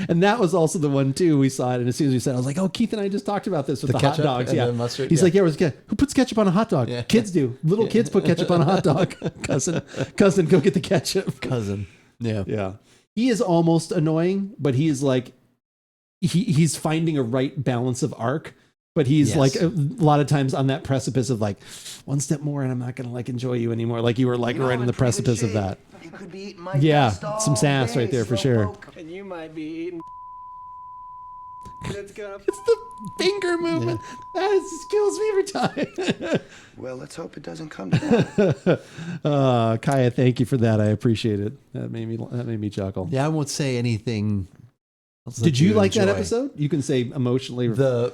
And that was also the one too. We saw it. And as soon as we said, I was like, oh, Keith and I just talked about this with the hot ketchup dogs. and Yeah. the mustard, He's yeah. like, yeah, who puts ketchup on a hot dog? Yeah. Kids do. Little kids put ketchup on a hot dog. Cousin, go get the ketchup. Cousin. Yeah. Yeah. He is almost annoying, but he is like, he's finding a right balance of arc. But he's like a lot of times on that precipice of like one step more and I'm not going to like enjoy you anymore. Like you were like right in the precipice of that. You could be eating my Yeah. dust all Some sass day, right there for sure. slowpoke. And you might be eating. That's gonna. It's the finger movement. That just kills me every time. Well, let's hope it doesn't come to that. Kaya, thank you for that. I appreciate it. That made me chuckle. Yeah, I won't say anything. Did you like that episode? You can say emotionally that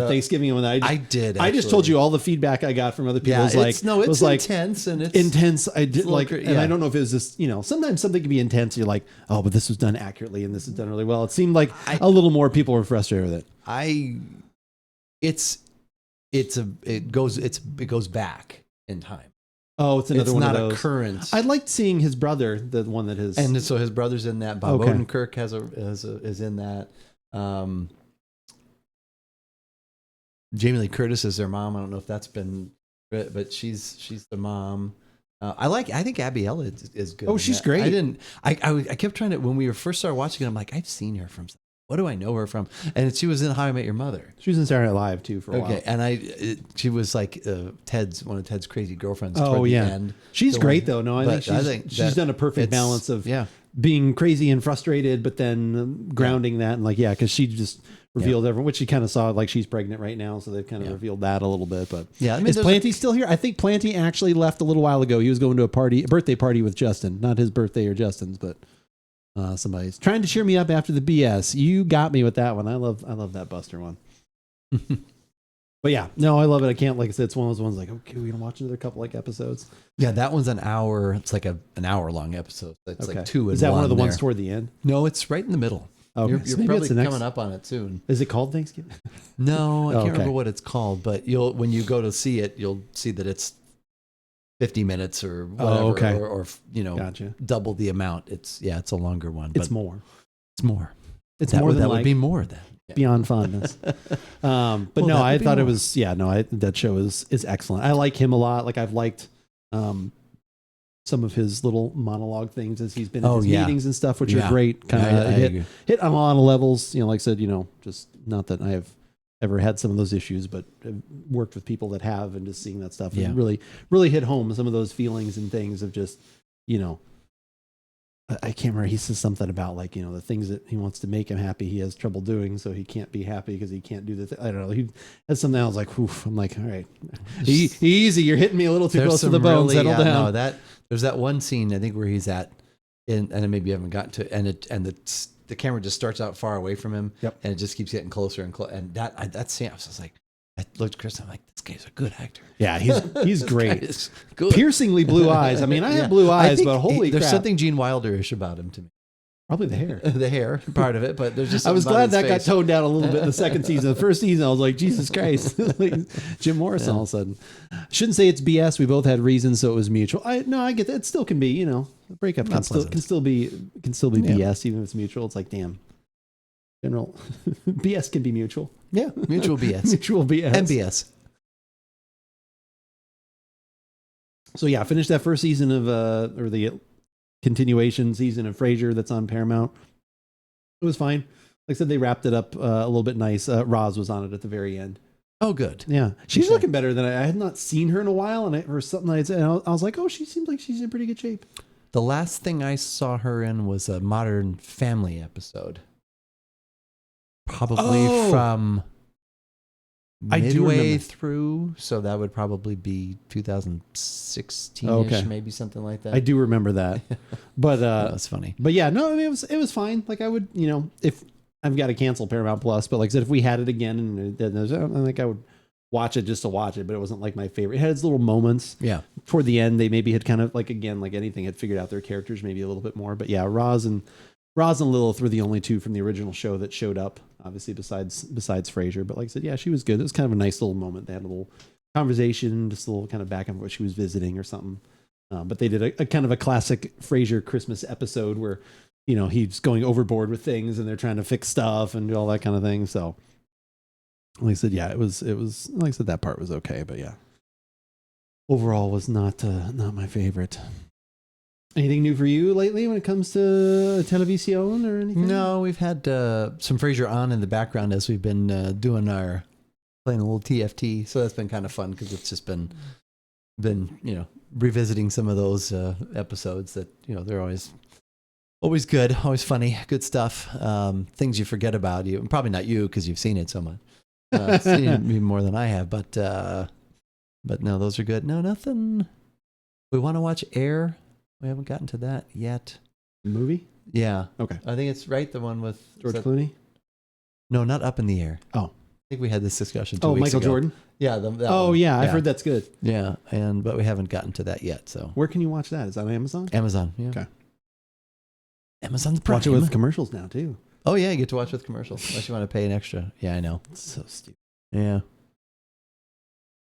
Thanksgiving one. I did. I just told you all the feedback I got from other people. Yeah, It was like, it's it was like intense and it's intense. I did like, little, and I don't know if it was just, sometimes something can be intense. You're like, oh, but this was done accurately and this is done really well. It seemed like a little more people were frustrated with it. It goes back in time. Oh, it's another one not of those. a current. I liked seeing his brother, the one that is, And so his brother's in that. Bob Okay. Odenkirk is in that. Jamie Lee Curtis is their mom. I don't know if that's been, but she's the mom. I think Abby Elliott is good. Oh, in she's that. great. I kept trying to, when we first started watching it, I'm like, I've seen her from. What do I know her from? And she was in How I Met Your Mother. she was in Saturday Night Live too for a while. Okay, and she was like one of Ted's crazy girlfriends. Oh toward yeah, the end. she's The great one- though. No, I but think she's done a perfect it's- balance of yeah. being crazy and frustrated, but then grounding that and like because she just revealed everyone, which you kind of saw like she's pregnant right now, so they've kind of revealed that a little bit. But Yeah, I mean, is there's Planty still here? I think Planty actually left a little while ago. He was going to a birthday party with Justin, not his birthday or Justin's, but somebody's trying to cheer me up after the BS. You got me with that one. I love that Buster one. But yeah, no, I love it. I can't, like I said, it's one of those ones like, okay, we're gonna watch another couple like episodes. Yeah, that one's an hour. It's like an hour long episode. It's like two. Is that one of the there. ones toward the end? No, it's right in the middle. Okay, You're so maybe probably it's the next- coming up on it soon. Is it called Thanksgiving? No, I can't Okay. remember what it's called, but when you go to see it, you'll see that it's 50 minutes or whatever, okay. or Gotcha. double the amount. It's a longer one. It's but more. It's more. It's that more would, than that like would be more than. Yeah. beyond fondness. But Well, no, that I would be thought it more. was that show is excellent. I like him a lot. Like I've liked some of his little monologue things as he's been in his meetings and stuff, which are great. Kind I of agree. hit on a lot of levels. Like I said, just not that I have ever had some of those issues, but I've worked with people that have, and just seeing that stuff and really, really hit home some of those feelings and things of just, I can't remember. He says something about like, the things that he wants to make him happy, he has trouble doing. So he can't be happy because he can't do the thing. I don't know. He has something else like, oof. I'm like, all right, easy. You're hitting me a little too close to the bone. Settle down. No, there's that one scene I think where he's at, and maybe you haven't gotten to, and the camera just starts out far away from him, and it just keeps getting closer and closer. And that scene, I was just like, I looked at Chris, I'm like, this guy's a good actor. Yeah, he's great. Is good. Piercingly blue eyes. I mean, I have blue eyes, but holy there's crap. something Gene Wilder-ish about him to me. Probably the hair. The hair part of it, but there's just. I was something glad about that his got face. toned down a little bit in the second season. The first season, I was like, Jesus Christ, like Jim Morrison all of a sudden. Shouldn't say it's BS. We both had reasons, so it was mutual. I get that. It still can be, the breakup can still be BS, even if it's mutual. It's like, damn. General BS can be mutual. Yeah, mutual BS. Mutual BS. MBS. So yeah, finished that first season of or the continuation season of Frasier that's on Paramount. It was fine. Like I said, they wrapped it up a little bit nice. Roz was on it at the very end. Oh, good. Yeah, she's Okay. looking better than I had not seen her in a while, and or something I said. I was like, oh, she seems like she's in pretty good shape. The last thing I saw her in was a Modern Family episode. Probably from I do midway remember. through, so that would probably be 2016ish, Okay. maybe something like that. I do remember that, but That's funny. But yeah, no, I mean, it was fine. Like I would, if I've got to cancel Paramount Plus, but like I said, if we had it again, and I think I would watch it just to watch it, but it wasn't like my favorite. It had its little moments. Yeah. Toward the end, they maybe had kind of like, again, like anything, had figured out their characters maybe a little bit more. But yeah, Roz and Lilith were the only two from the original show that showed up, obviously besides Frasier. But like I said, yeah, she was good. It was kind of a nice little moment. They had a little conversation, just a little kind of back and forth. She was visiting or something. But they did a kind of a classic Frasier Christmas episode where, he's going overboard with things and they're trying to fix stuff and do all that kind of thing. So like I said, yeah, it was like I said, that part was okay, but yeah, overall was not my favorite. Anything new for you lately when it comes to Televisión or anything? No, we've had some Frasier on in the background as we've been playing a little TFT. So that's been kind of fun because it's just been revisiting some of those episodes that they're always good, always funny, good stuff. Things you forget about. You probably not you because you've seen it so much, seen it even more than I have. But no, those are good. No, nothing. We want to watch Air. We haven't gotten to that yet. Movie? Yeah. Okay. I think it's right. The one with George Clooney? No, not Up in the Air. Oh. I think we had this discussion 2 weeks Michael ago. Jordan? Yeah. Yeah. I've heard that's good. Yeah. But we haven't gotten to that yet. So where can you watch that? Is that on Amazon? Amazon. Yeah. Okay. Amazon's Prime. Watch it with commercials now too. Oh yeah, you get to watch with commercials unless you want to pay an extra. Yeah, I know. It's so stupid. Yeah.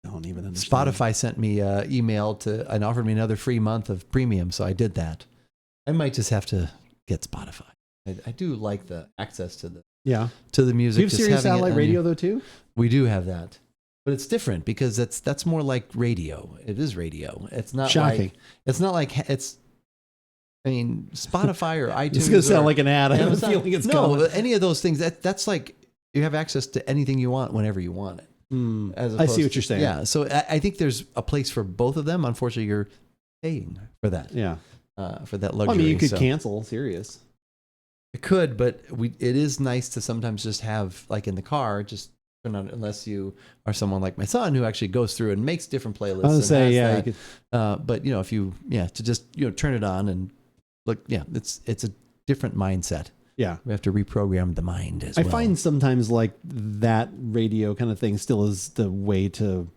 I don't even understand. Spotify sent me an email and offered me another free month of premium, so I did that. I might just have to get Spotify. I do like the access to the music. Do you have Sirius satellite radio though too? We do have that, but it's different because that's more like radio. It is radio. It's not shocking. I mean, Spotify or iTunes. It's going to sound like an ad. I have a feeling it's coming. Any of those things. That's like you have access to anything you want whenever you want it. I see what you're saying. Yeah, so I think there's a place for both of them. Unfortunately, you're paying for that. Yeah, for that luxury. I mean, you could cancel Sirius. It could, but it is nice to sometimes just have, like in the car, just turn on, unless you are someone like my son who actually goes through and makes different playlists. I was say, yeah. You could, but if you, to just turn it on and look, it's a different mindset. Yeah. We have to reprogram the mind as well. I find sometimes like that radio kind of thing still is the way to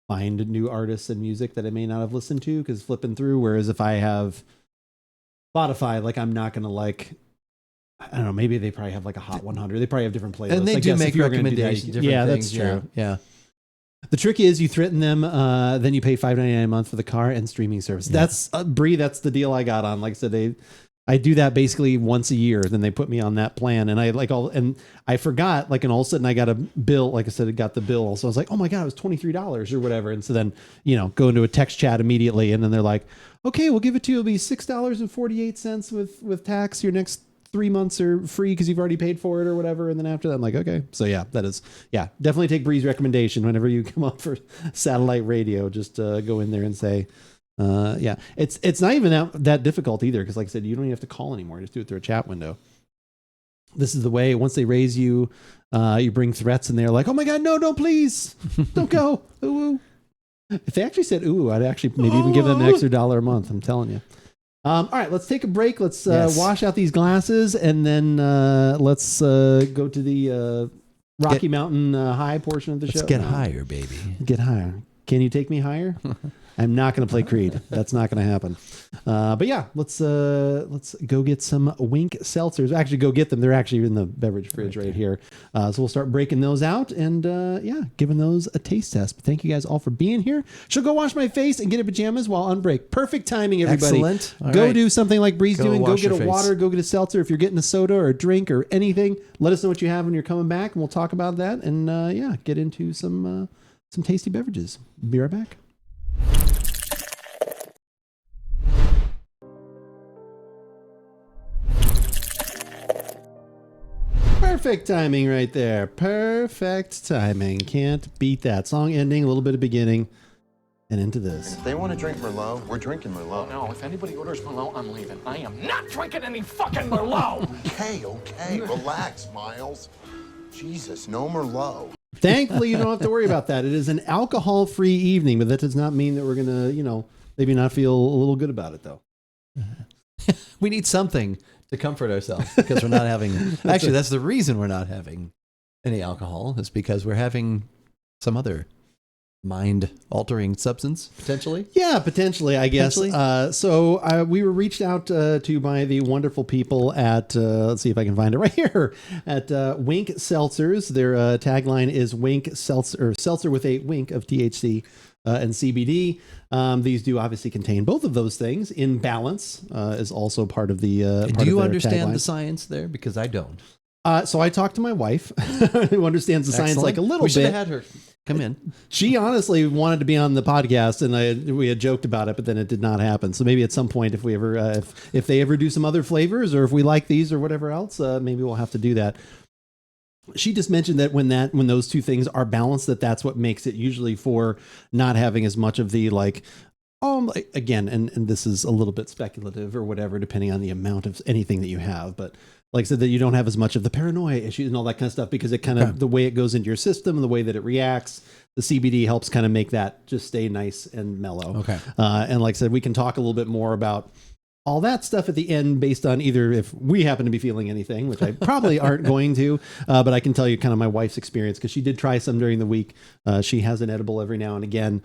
find new artists and music that I may not have listened to because flipping through. Whereas if I have Spotify, like I'm not going to I don't know, maybe they probably have like a Hot 100. They probably have different playlists. And they do make recommendations. That's true. Yeah. The trick is you threaten them, then you pay $5.99 a month for the car and streaming service. Yeah. That's Bree. That's the deal I got on. Like I said, I do that basically once a year. Then they put me on that plan, and I forgot. Like, and all of a sudden I got a bill. Like I said, I got the bill. So I was like, oh my god, it was $23 or whatever. And so then go into a text chat immediately, and then they're like, okay, we'll give it to you. It'll be $6.48 with tax. Your next 3 months are free because you've already paid for it or whatever. And then after that, I'm like, okay. So definitely take Bree's recommendation whenever you come up for satellite radio. Just go in there and say. It's not even that difficult either because like I said, you don't even have to call anymore. Just do it through a chat window. This is the way. Once they raise you, you bring threats and they're like, oh my god, no, please don't go. Ooh. If they actually said ooh, I'd actually maybe even give them an extra $1 a month. I'm telling you. All right, let's take a break. Let's wash out these glasses and then let's go to the Rocky Mountain High portion of the show. Let's get higher, baby. Get higher. Can you take me higher? I'm not going to play Creed. That's not going to happen. But yeah, let's go get some WYNK Seltzers. Actually, go get them. They're actually in the beverage fridge right here. So we'll start breaking those out and giving those a taste test. But thank you guys all for being here. She'll go wash my face and get in pajamas while on break. Perfect timing, everybody. Excellent. All go right. Do something like Bree's doing. Go get a face. water. Go get a seltzer. If you're getting a soda or a drink or anything, let us know what you have when you're coming back, and we'll talk about that. And get into some tasty beverages. Be right back. Perfect timing right there. Perfect timing. Can't beat that. Song ending, a little bit of beginning, and into this. If they want to drink Merlot, we're drinking Merlot. No, if anybody orders Merlot, I'm leaving. I am not drinking any fucking Merlot. Okay. Relax, Miles. Jesus, no Merlot. Thankfully, you don't have to worry about that. It is an alcohol-free evening, but that does not mean that we're going to, maybe not feel a little good about it, though. We need something to comfort ourselves because we're not having. Actually, that's the reason we're not having any alcohol is because we're having some other mind-altering substance potentially. Yeah, potentially, I guess. So we were reached out to by the wonderful people at. Let's see if I can find it right here at WYNK Seltzers. Their tagline is WYNK Seltzer, or seltzer with a wink of THC. and CBD. These do obviously contain both of those things. In balance is also part of the. Do you understand the science there? Because I don't. So I talked to my wife, who understands the science like a little we should bit. have had her come in. She honestly wanted to be on the podcast, and we had joked about it, but then it did not happen. So maybe at some point, if we ever, if they ever do some other flavors, or if we like these or whatever else, maybe we'll have to do that. She just mentioned that when those two things are balanced, that's what makes it usually for not having as much of the again, and this is a little bit speculative or whatever, depending on the amount of anything that you have, but like I said, that you don't have as much of the paranoia issues and all that kind of stuff, because it kind of, the way it goes into your system and the way that it reacts, the CBD helps kind of make that just stay nice and mellow. Okay. And like I said, we can talk a little bit more about all that stuff at the end based on either if we happen to be feeling anything, which I probably aren't going to, but I can tell you kind of my wife's experience, because she did try some during the week. She has an edible every now and again.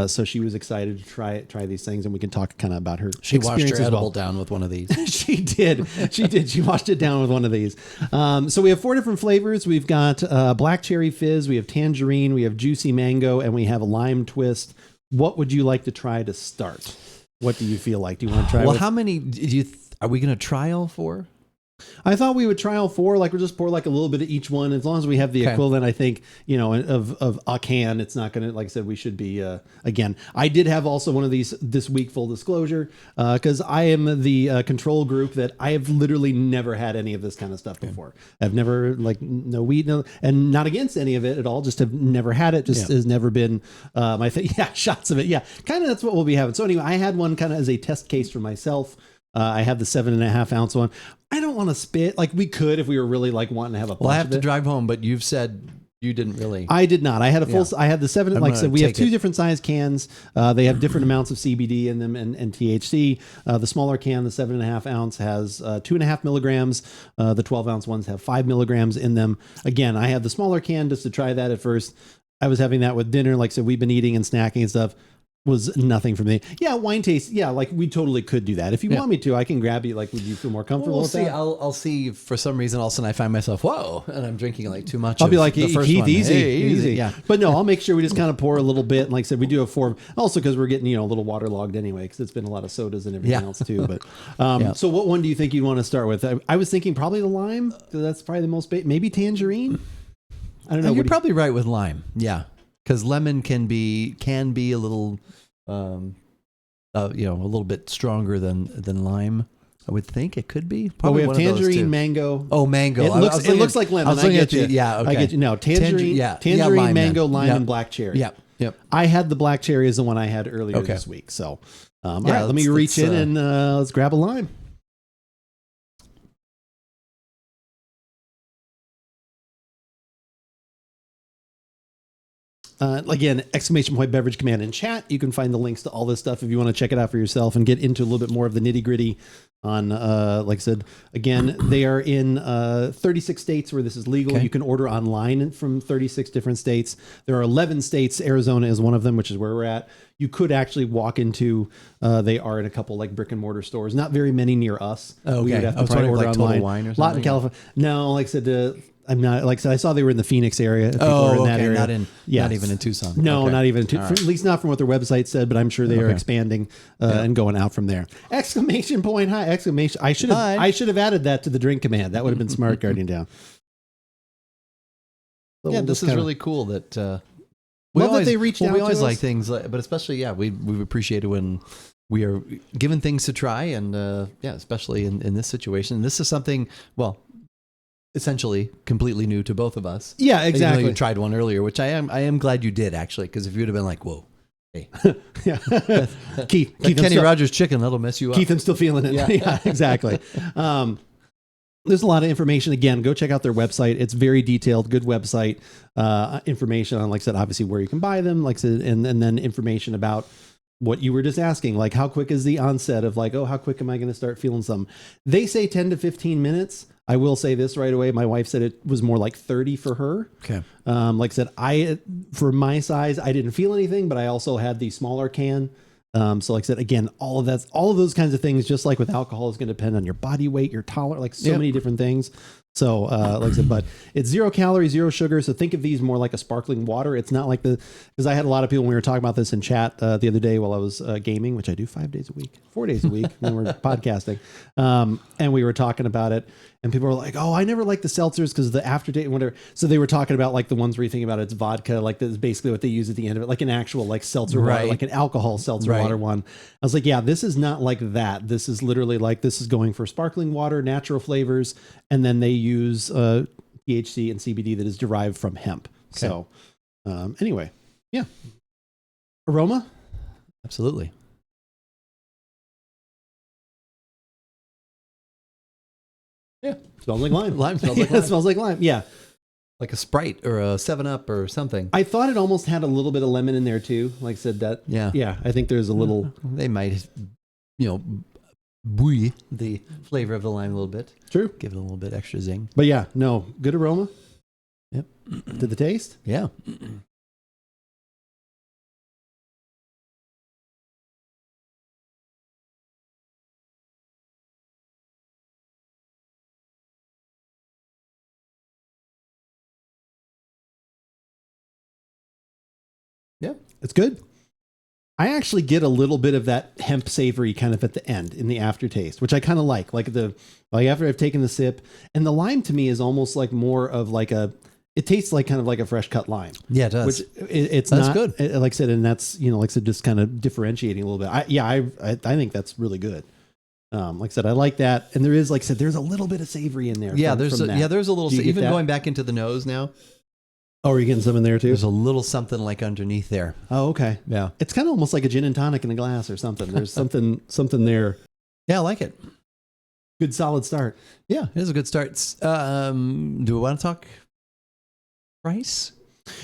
So she was excited to try these things, and we can talk kind of about her She washed experience her as edible well. down with one of these. She did. She washed it down with one of these. So we have 4 different flavors. We've got black cherry fizz, we have tangerine, we have juicy mango, and we have a lime twist. What would you like to try to start? What do you feel like? Do you want to try? Well, how many are we going to try all 4? I thought we would try all 4. Like, we'll just pour like a little bit of each one. As long as we have the equivalent, I think, of a can, it's not going to, like I said, we should be, again, I did have also one of these this week, full disclosure, because I am the control group that I have literally never had any of this kind of stuff before. I've never, no weed, and not against any of it at all, just have never had it, just has never been my thing. Yeah, shots of it. Yeah, kind of that's what we'll be having. So anyway, I had one kind of as a test case for myself. I have the 7.5 ounce one. I don't want to spit. Like, we could if we were really wanting to have a bunch. Well, I have of to it. drive home, but you've said you didn't really. I did not. I had a full. I had the 7. Like I said, we have 2 different size cans. They have different amounts of CBD in them and THC. The smaller can, the 7.5 ounce, has 2.5 milligrams. The 12 ounce ones have 5 milligrams in them. Again, I had the smaller can just to try that at first. I was having that with dinner. Like I said, we've been eating and snacking and stuff. Was nothing for me. Yeah, wine taste. Yeah, like we totally could do that. If you want me to, I can grab you. Like, would you feel more comfortable We'll with see. that? I'll see. For some reason, all of a sudden, I find myself, whoa, and I'm drinking too much. I'll be like, the first Keith, one. easy, Hey, easy. Yeah. But no, I'll make sure we just kind of pour a little bit. And like I said, we do have 4. Also, because we're getting, a little waterlogged anyway, because it's been a lot of sodas and everything else too. But so what one do you think you'd want to start with? I was thinking probably the lime, because that's probably the most, maybe tangerine. I don't know. You're probably right with lime. Yeah. Because lemon can be a little, a little bit stronger than lime. I would think it could be. Probably Probably we have one of those tangerine, two. mango. Oh, mango. It looks like lemon. I get you. Yeah, okay. I get you. No, tangerine, tangerine, lime, mango, then. lime, Yep. and black cherry. Yep. I had the black cherry as the one I had earlier this week. So, all right, let me reach in and let's grab a lime. Again, !beverage command in chat. You can find the links to all this stuff if you want to check it out for yourself and get into a little bit more of the nitty gritty on, like I said, again, they are in 36 states where this is legal. Okay. You can order online from 36 different states. There are 11 states. Arizona is one of them, which is where we're at. You could actually walk into, they are in a couple brick and mortar stores, not very many near us. Oh, okay. We would have I to was probably wondering, order Total online. Wine or Lot in something? California. No, like I said, I'm not, like I said, I saw they were in the Phoenix area. If people are in that area. Not even in Tucson. No, Okay. not even, All right. at least not from what their website said, but I'm sure they are expanding and going out from there. Exclamation point, hi, exclamation. I should have added that to the drink command. That would have been smart, Guardian Down. So Yeah, we'll this just is kinda- really cool that Love that they reached out we to always us. like things, but especially, we appreciate it when we are given things to try, and especially in this situation. This is something, essentially completely new to both of us. Yeah, Even exactly. though you tried one earlier, which I am glad you did, actually, because if you would have been like, whoa, hey, Yeah. Keith, that I'm Kenny still- Rogers chicken, that'll mess you up. Keith, I'm still feeling it. Yeah, exactly. There's a lot of information. Again, go check out their website. It's very detailed, good website. Information on, like I said, obviously where you can buy them, like I said, and then information about what you were just asking, like how quick is the onset of how quick am I going to start feeling some? They say 10 to 15 minutes. I will say this right away. My wife said it was more like 30 for her. Okay. Like I said, for my size, I didn't feel anything, but I also had the smaller can. So like I said, again, all of those kinds of things, just like with alcohol, is going to depend on your body weight, your tolerance, like so many different things. So, like I said, but it's 0 calories, 0 sugar. So think of these more like a sparkling water. It's not like because I had a lot of people when we were talking about this in chat the other day while I was gaming, which I do 5 days a week, 4 days a week when we're podcasting. And we were talking about it and people were like, oh, I never liked the seltzers because of the aftertaste and whatever. So they were talking about like the ones where you think about it's vodka, like that's basically what they use at the end of it, like an actual like seltzer water, like an alcohol seltzer water one. I was like, yeah, this is not like that. This is literally like, this is going for sparkling water, natural flavors. And then they use THC and CBD that is derived from hemp. Okay. So anyway, yeah. Aroma? Absolutely. Yeah. Smells like lime. Lime smells like lime. It smells like lime. Yeah. Like a Sprite or a 7-Up or something. I thought it almost had a little bit of lemon in there too. Like I said that. Yeah. Yeah. I think there's a little. They might, buoy the flavor of the lime a little bit. True. Give it a little bit extra zing. But yeah, no, good aroma. Yep. Did the taste? Yeah. Yeah. It's good. I actually get a little bit of that hemp savory kind of at the end in the aftertaste, which I kind of like after I've taken the sip. And the lime to me is almost like more of like it tastes like kind of like a fresh cut lime. Yeah, it does. Which it's that's not good. Like I said, and that's, like I said, just kind of differentiating a little bit. I think that's really good. Like I said, I like that. And there is, like I said, there's a little bit of savory in there. Yeah, there's a little, even that? going back into the nose now. Oh, are you getting some in there too? There's a little something like underneath there. Oh, okay. Yeah. It's kind of almost like a gin and tonic in a glass or something. There's something there. Yeah, I like it. Good solid start. Yeah, it is a good start. Do we want to talk price?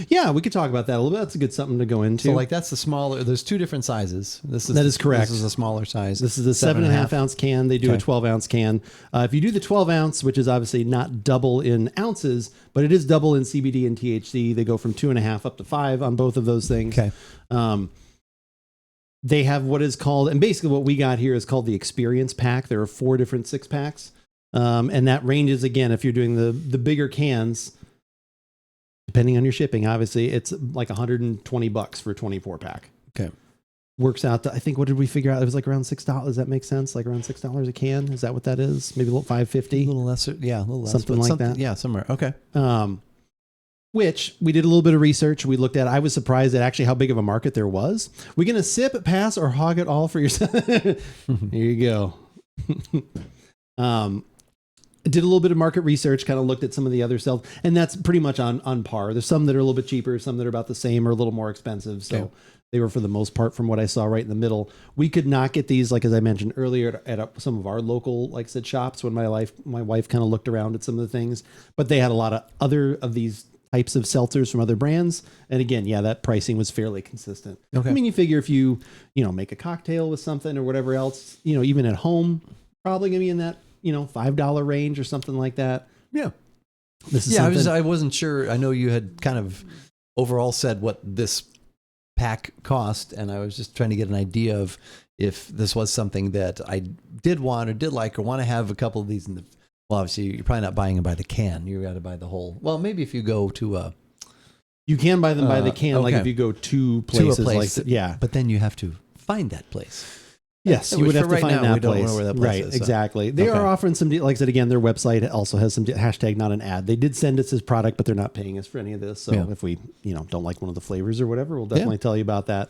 Yeah, we could talk about that a little bit. That's a good something to go into. So like that's the smaller, there's 2 different sizes. That is correct. This is a smaller size. This is a 7.5 ounce can. They do a 12 ounce can. If you do the 12 ounce, which is obviously not double in ounces, but it is double in CBD and THC. They go from 2.5 up to 5 on both of those things. Okay. They have what is called, and basically what we got here is called the Experience Pack. There are 4 different 6-packs. And that ranges, again, if you're doing the bigger cans, depending on your shipping, obviously, it's like $120 for a 24-pack. Okay. Works out to, I think, what did we figure out? It was like around $6. Does that make sense? Like around $6 a can? Is that what that is? Maybe a little $5.50? A little lesser. Yeah, a little less. Something like that. Yeah, somewhere. Okay. Which we did a little bit of research. We looked at, I was surprised at actually how big of a market there was. We're going to sip, pass, or hog it all for yourself. Here you go. Did a little bit of market research, kind of looked at some of the other sales, and that's pretty much on par. There's some that are a little bit cheaper, some that are about the same or a little more expensive. So they were, for the most part, from what I saw, right in the middle. We could not get these, like as I mentioned earlier, at some of our local, like I said, shops when my wife kind of looked around at some of the things, but they had a lot of other of these types of seltzers from other brands. And again, yeah, that pricing was fairly consistent. Okay. I mean, you figure if you make a cocktail with something or whatever else, even at home, probably gonna be in that, $5 range or something like that. Yeah. This is I wasn't sure. I know you had kind of overall said what this pack cost, and I was just trying to get an idea of if this was something that I did want or did like or want to have a couple of these in the. Well, obviously, you're probably not buying them by the can. You got to buy the whole. Well, maybe if you go to you can buy them by the can, like if you go to places like yeah. But then you have to find that place. Yes, you would have to find that place. We don't know where that place is, so. Exactly. They are offering some, like I said, again, their website also has some hashtag, not an ad. They did send us this product, but they're not paying us for any of this. So if we, don't like one of the flavors or whatever, we'll definitely tell you about that.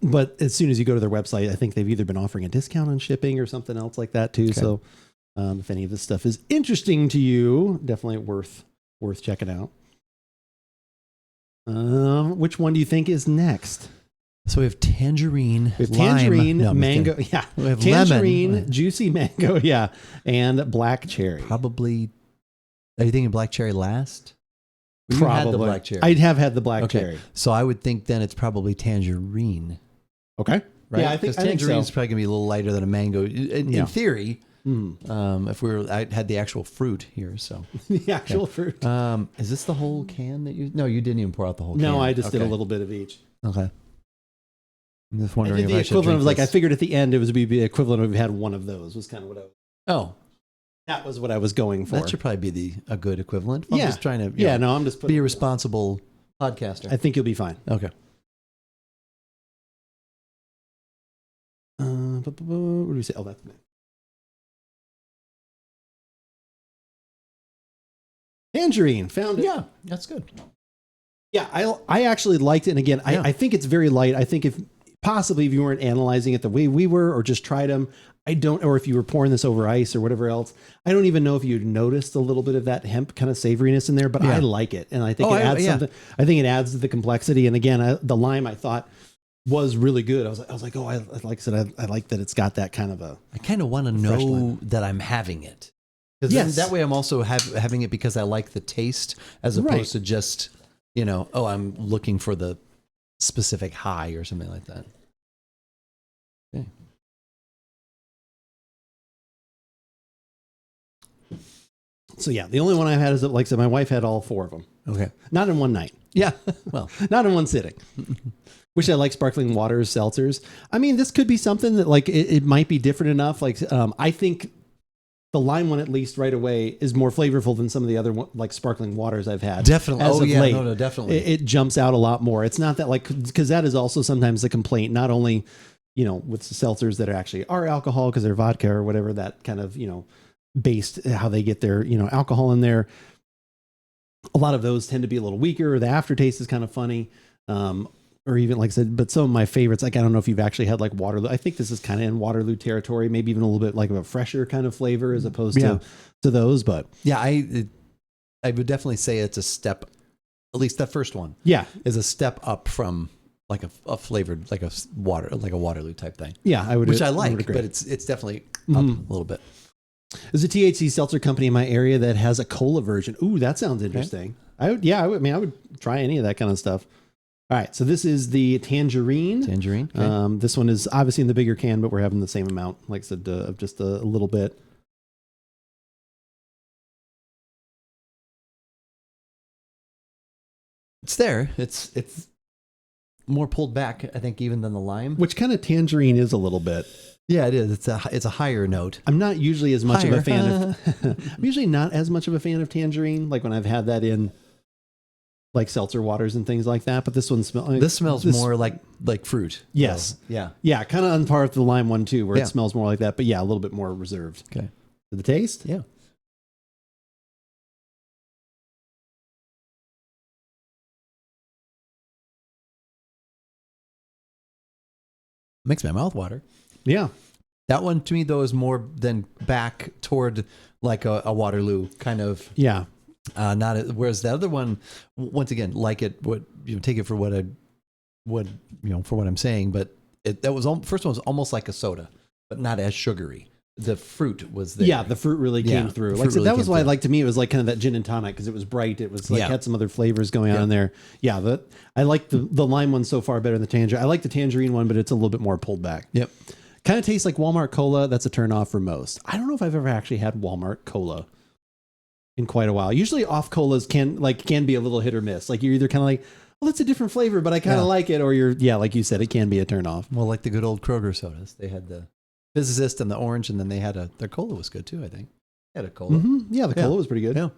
But as soon as you go to their website, I think they've either been offering a discount on shipping or something else like that too. Okay. So if any of this stuff is interesting to you, definitely worth checking out. Which one do you think is next? So we have tangerine, mango, yeah. We have tangerine, lemon. Juicy mango, yeah, and black cherry. Probably. Are you thinking black cherry last? Probably. You had the black cherry. I'd have had the black cherry. So I would think then it's probably tangerine. Okay. Right? Yeah, I think tangerine is so. probably gonna be a little lighter than a mango in theory. If I had the actual fruit here, so the actual fruit. Is this the whole can that you? No, you didn't even pour out the whole can. No, I just did a little bit of each. Okay. I'm just wondering if the I should equivalent drink of, like, this. I figured at the end it was be the equivalent of if you had one of those was kind of what I was. Oh. That was what I was going for. That should probably be a good equivalent. I'm Yeah. just trying to I'm just be a responsible podcaster. I think you'll be fine. Okay. What do we say? Oh, that's Tangerine. Found it. Yeah, that's good. Yeah, I actually liked it. And again, Yeah. I think it's very light. I think if you weren't analyzing it the way we were or just tried them, or if you were pouring this over ice or whatever else, I don't even know if you'd noticed a little bit of that hemp kind of savoriness in there, but I like it. And I think it adds something. I think it adds to the complexity. And again, the lime I thought was really good. I was like, oh, like I said, I like that it's got that kind of a. I kind of want to know that I'm having it. Because that way I'm also having it because I like the taste as opposed to just, I'm looking for the specific high or something like that. Okay. So yeah, the only one I've had is, like I said, my wife had all 4 of them. Okay. Not in one night. Yeah. Well, not in one sitting. Wish I like sparkling waters, seltzers. I mean, this could be something that like it might be different enough. Like I think the lime one, at least right away, is more flavorful than some of the other like sparkling waters I've had. Definitely. As of late. No, definitely. It jumps out a lot more. It's not that like, because that is also sometimes the complaint, not only, with seltzers that are alcohol because they're vodka or whatever, that kind of, based how they get their, alcohol in there. A lot of those tend to be a little weaker, or the aftertaste is kind of funny. Or even, like I said, but some of my favorites, like I don't know if you've actually had like Waterloo. I think this is kind of in Waterloo territory, maybe even a little bit like of a fresher kind of flavor as opposed to those. But yeah, I would definitely say it's a step, at least that first one. Yeah, is a step up from like a flavored, like a Waterloo type thing. Yeah, I would, which I like, but it's definitely up a little bit. There's a THC seltzer company in my area that has a cola version. Ooh, that sounds interesting. Okay. I would try any of that kind of stuff. All right, so this is the Tangerine. Okay. This one is obviously in the bigger can, but we're having the same amount, like I said, of just a little bit. It's there. It's more pulled back, I think, even than the lime. Which kind of tangerine is a little bit. Yeah, it is. It's a higher note. I'm not usually as much of a fan of. I'm usually not as much of a fan of tangerine, like when I've had that in like seltzer waters and things like that. But this one smells more like fruit. Yes. So, yeah, kind of on par with the lime one too, where it smells more like that. But yeah, a little bit more reserved. Okay. For the taste, yeah. Makes my mouth water. Yeah. That one to me though is more than back toward like a Waterloo kind of. Yeah. Whereas the other one, once again, like it, take it for what for what I'm saying, but that was first one was almost like a soda, but not as sugary. The fruit was there. Yeah, the fruit really came through. Like so that was why, like to me, it was like kind of that gin and tonic because it was bright. It was like had some other flavors going on in there. Yeah, I like the lime one so far better than the tangerine. I like the tangerine one, but it's a little bit more pulled back. Yep. Kind of tastes like Walmart cola. That's a turn off for most. I don't know if I've ever actually had Walmart cola in quite a while. Usually off colas can be a little hit or miss. Like you're either kind of like, well, that's a different flavor, but I kind of like it, or like you said, it can be a turn off. Well, like the good old Kroger sodas, they had the Physicist and the orange, and then they had their cola was good too, I think. They had a cola. Mm-hmm. Yeah, the cola was pretty good. Yeah.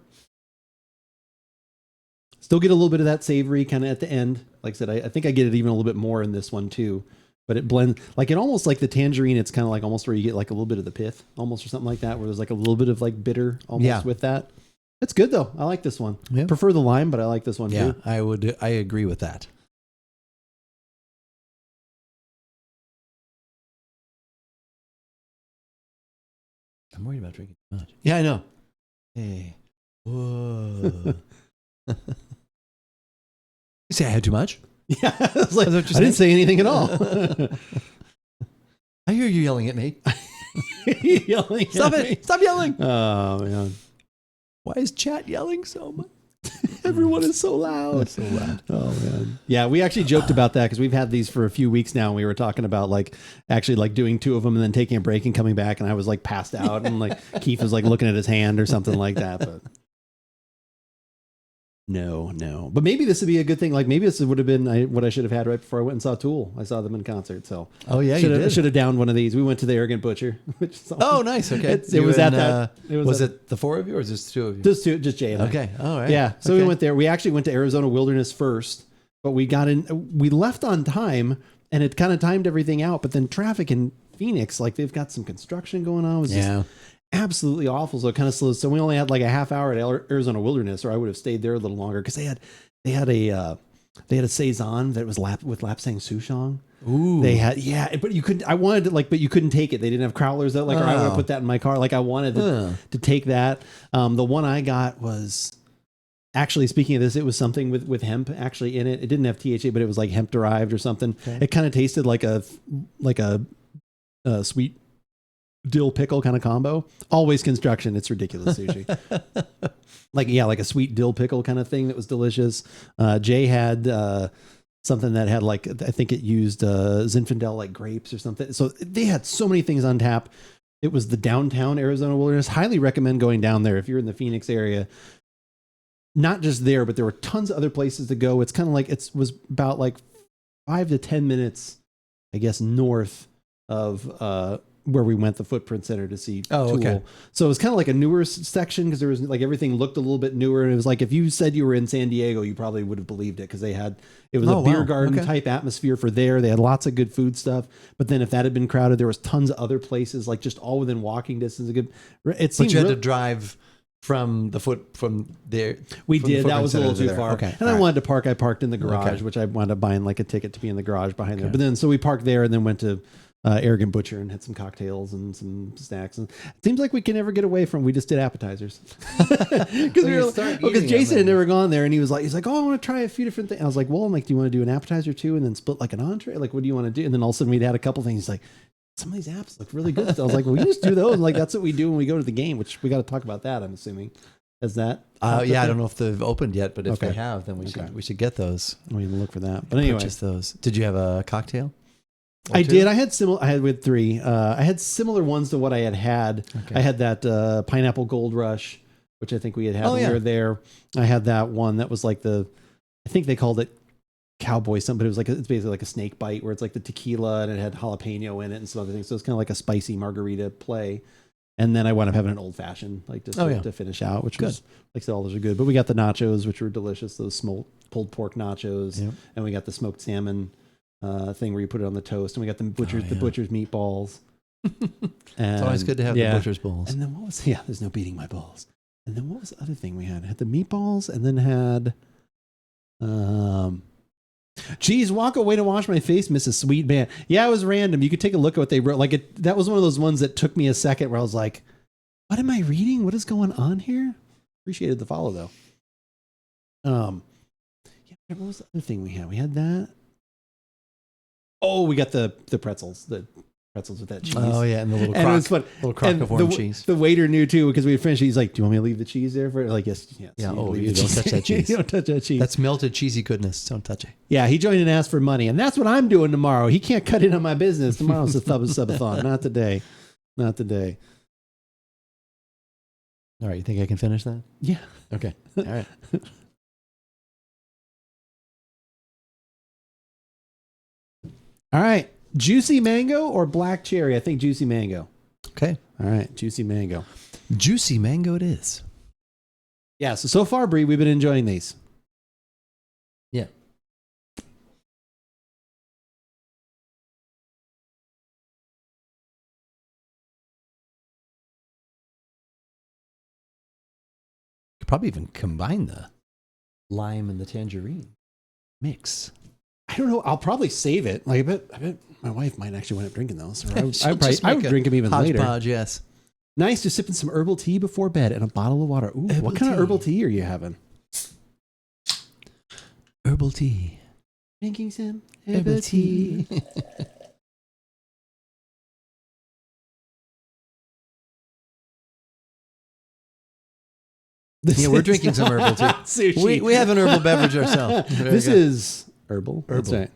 Still get a little bit of that savory kind of at the end. Like I said, I think I get it even a little bit more in this one too. But it blends, like it almost like the tangerine, it's kind of like almost where you get like a little bit of the pith almost or something like that, where there's like a little bit of like bitter almost with that. It's good though. I like this one. Yeah. Prefer the lime, but I like this one too. I agree with that. I'm worried about drinking too much. Yeah, I know. Hey. Whoa. You say I had too much? Yeah. I was like, I didn't say anything at all. I hear you yelling at me. Yelling Stop at it. me. Stop yelling. Oh, man. Why is chat yelling so much? Everyone is so loud. So loud. Oh, man. Yeah, we actually joked about that because we've had these for a few weeks now. And we were talking about like actually like doing 2 of them and then taking a break and coming back. And I was like passed out and like Keith was like looking at his hand or something like that. But No. But maybe this would be a good thing. Like maybe this would have been what I should have had right before I went and saw Tool. I saw them in concert. So Oh yeah, you did. Should have downed one of these. We went to the Arrogant Butcher. Which is Oh, nice. Okay. It was at that. Was it the four of you or is this two of you? Just Jay and I. Okay. All right. Yeah. So Okay. we went there. We actually went to Arizona Wilderness first, but we left on time and it kind of timed everything out. But then traffic in Phoenix, like they've got some construction going on. It was just absolutely awful. So it kind of slowed. So we only had like a half hour at Arizona Wilderness, or I would have stayed there a little longer because they had a saison that was with Lapsang Souchong. Ooh. They had but you couldn't. I wanted to but you couldn't take it. They didn't have crowlers that or I would have put that in my car. Like I wanted to take that. The one I got was actually, speaking of this, it was something with hemp actually in it. It didn't have THC, but it was like hemp derived or something. Okay. It kind of tasted like a sweet dill pickle kind of combo. Always construction. It's ridiculous sushi. like a sweet dill pickle kind of thing that was delicious. Jay had something that had like, I think it used Zinfandel like grapes or something. So they had so many things on tap. It was the downtown Arizona Wilderness. Highly recommend going down there if you're in the Phoenix area. Not just there, but there were tons of other places to go. It's kind of like was about like 5 to 10 minutes, I guess, north of where we went, the Footprint Center, to see Tool. Okay. So it was kind of like a newer section because there was like everything looked a little bit newer. And it was like if you said you were in San Diego, you probably would have believed it because it was a beer garden type atmosphere for there. They had lots of good food stuff. But then if that had been crowded, there was tons of other places like just all within walking distance. But you had to drive from there. We did. That was a little too far. Okay. And I wanted to park. I parked in the garage, which I wound up buying like a ticket to be in the garage behind there. But then so we parked there and then went to Arrogant Butcher and had some cocktails and some snacks. And it seems like we can never get away from. We just did appetizers because Jason had never gone there, and he's like, oh, I want to try a few different things. I was like, well, I'm like, do you want to do an appetizer too, and then split like an entree? Like, what do you want to do? And then all of a sudden we'd had a couple things. He's like, some of these apps look really good. So I was like, well, we just do those. And like that's what we do when we go to the game, which we got to talk about that. I'm assuming. Is that? I don't know if they've opened yet, but if they have, then we should get those. We can look for that. But anyway, purchase those. Did you have a cocktail? I did. I had with 3. I had similar ones to what I had. Okay. I had that Pineapple Gold Rush, which I think we had when we were there. I had that one that was like I think they called it Cowboy something, but it's basically like a snake bite where it's like the tequila and it had jalapeno in it and some other things. So it's kind of like a spicy margarita play. And then I wound up having an old fashioned, like just to finish out, which was, like I said, all those are good. But we got the nachos, which were delicious. Those pulled pork nachos, and we got the smoked salmon thing where you put it on the toast, and we got the butcher's meatballs. It's always good to have the butcher's balls. And then what was there's no beating my balls. And then what was the other thing we had? I had the meatballs, and then had geez, walk away to wash my face, Mrs. Sweet Man. Yeah, it was random. You could take a look at what they wrote. Like that was one of those ones that took me a second where I was like, what am I reading? What is going on here? Appreciated the follow though. What was the other thing we had? We had that. Oh, we got the pretzels. The pretzels with that cheese. Oh yeah, and the little crock, it was fun. Little crock of warm cheese. The waiter knew too because we had finished. He's like, "Do you want me to leave the cheese there for?" Like, yes. Yeah. Oh, you don't touch that cheese. You don't touch that cheese. That's melted cheesy goodness. Don't touch it. Yeah, he joined and asked for money, and that's what I'm doing tomorrow. He can't cut in on my business. Tomorrow's a subathon. Not today. Not today. All right, you think I can finish that? Yeah. Okay. All right. All right. Juicy mango or black cherry? I think juicy mango. Okay. All right. Juicy mango. Juicy mango it is. Yeah. So far, Bree, we've been enjoying these. Yeah. Could probably even combine the lime and the tangerine mix. I don't know. I'll probably save it. Like I bet my wife might actually wind up drinking those. I would drink them even later. Hodgepodge, yes. Nice, just sipping some herbal tea before bed and a bottle of water. Ooh, what kind of herbal tea are you having? Herbal tea. Drinking some herbal tea. Yeah, we're drinking some herbal tea. Sushi. We have an herbal beverage ourselves. This is herbal. Herbal. That's right.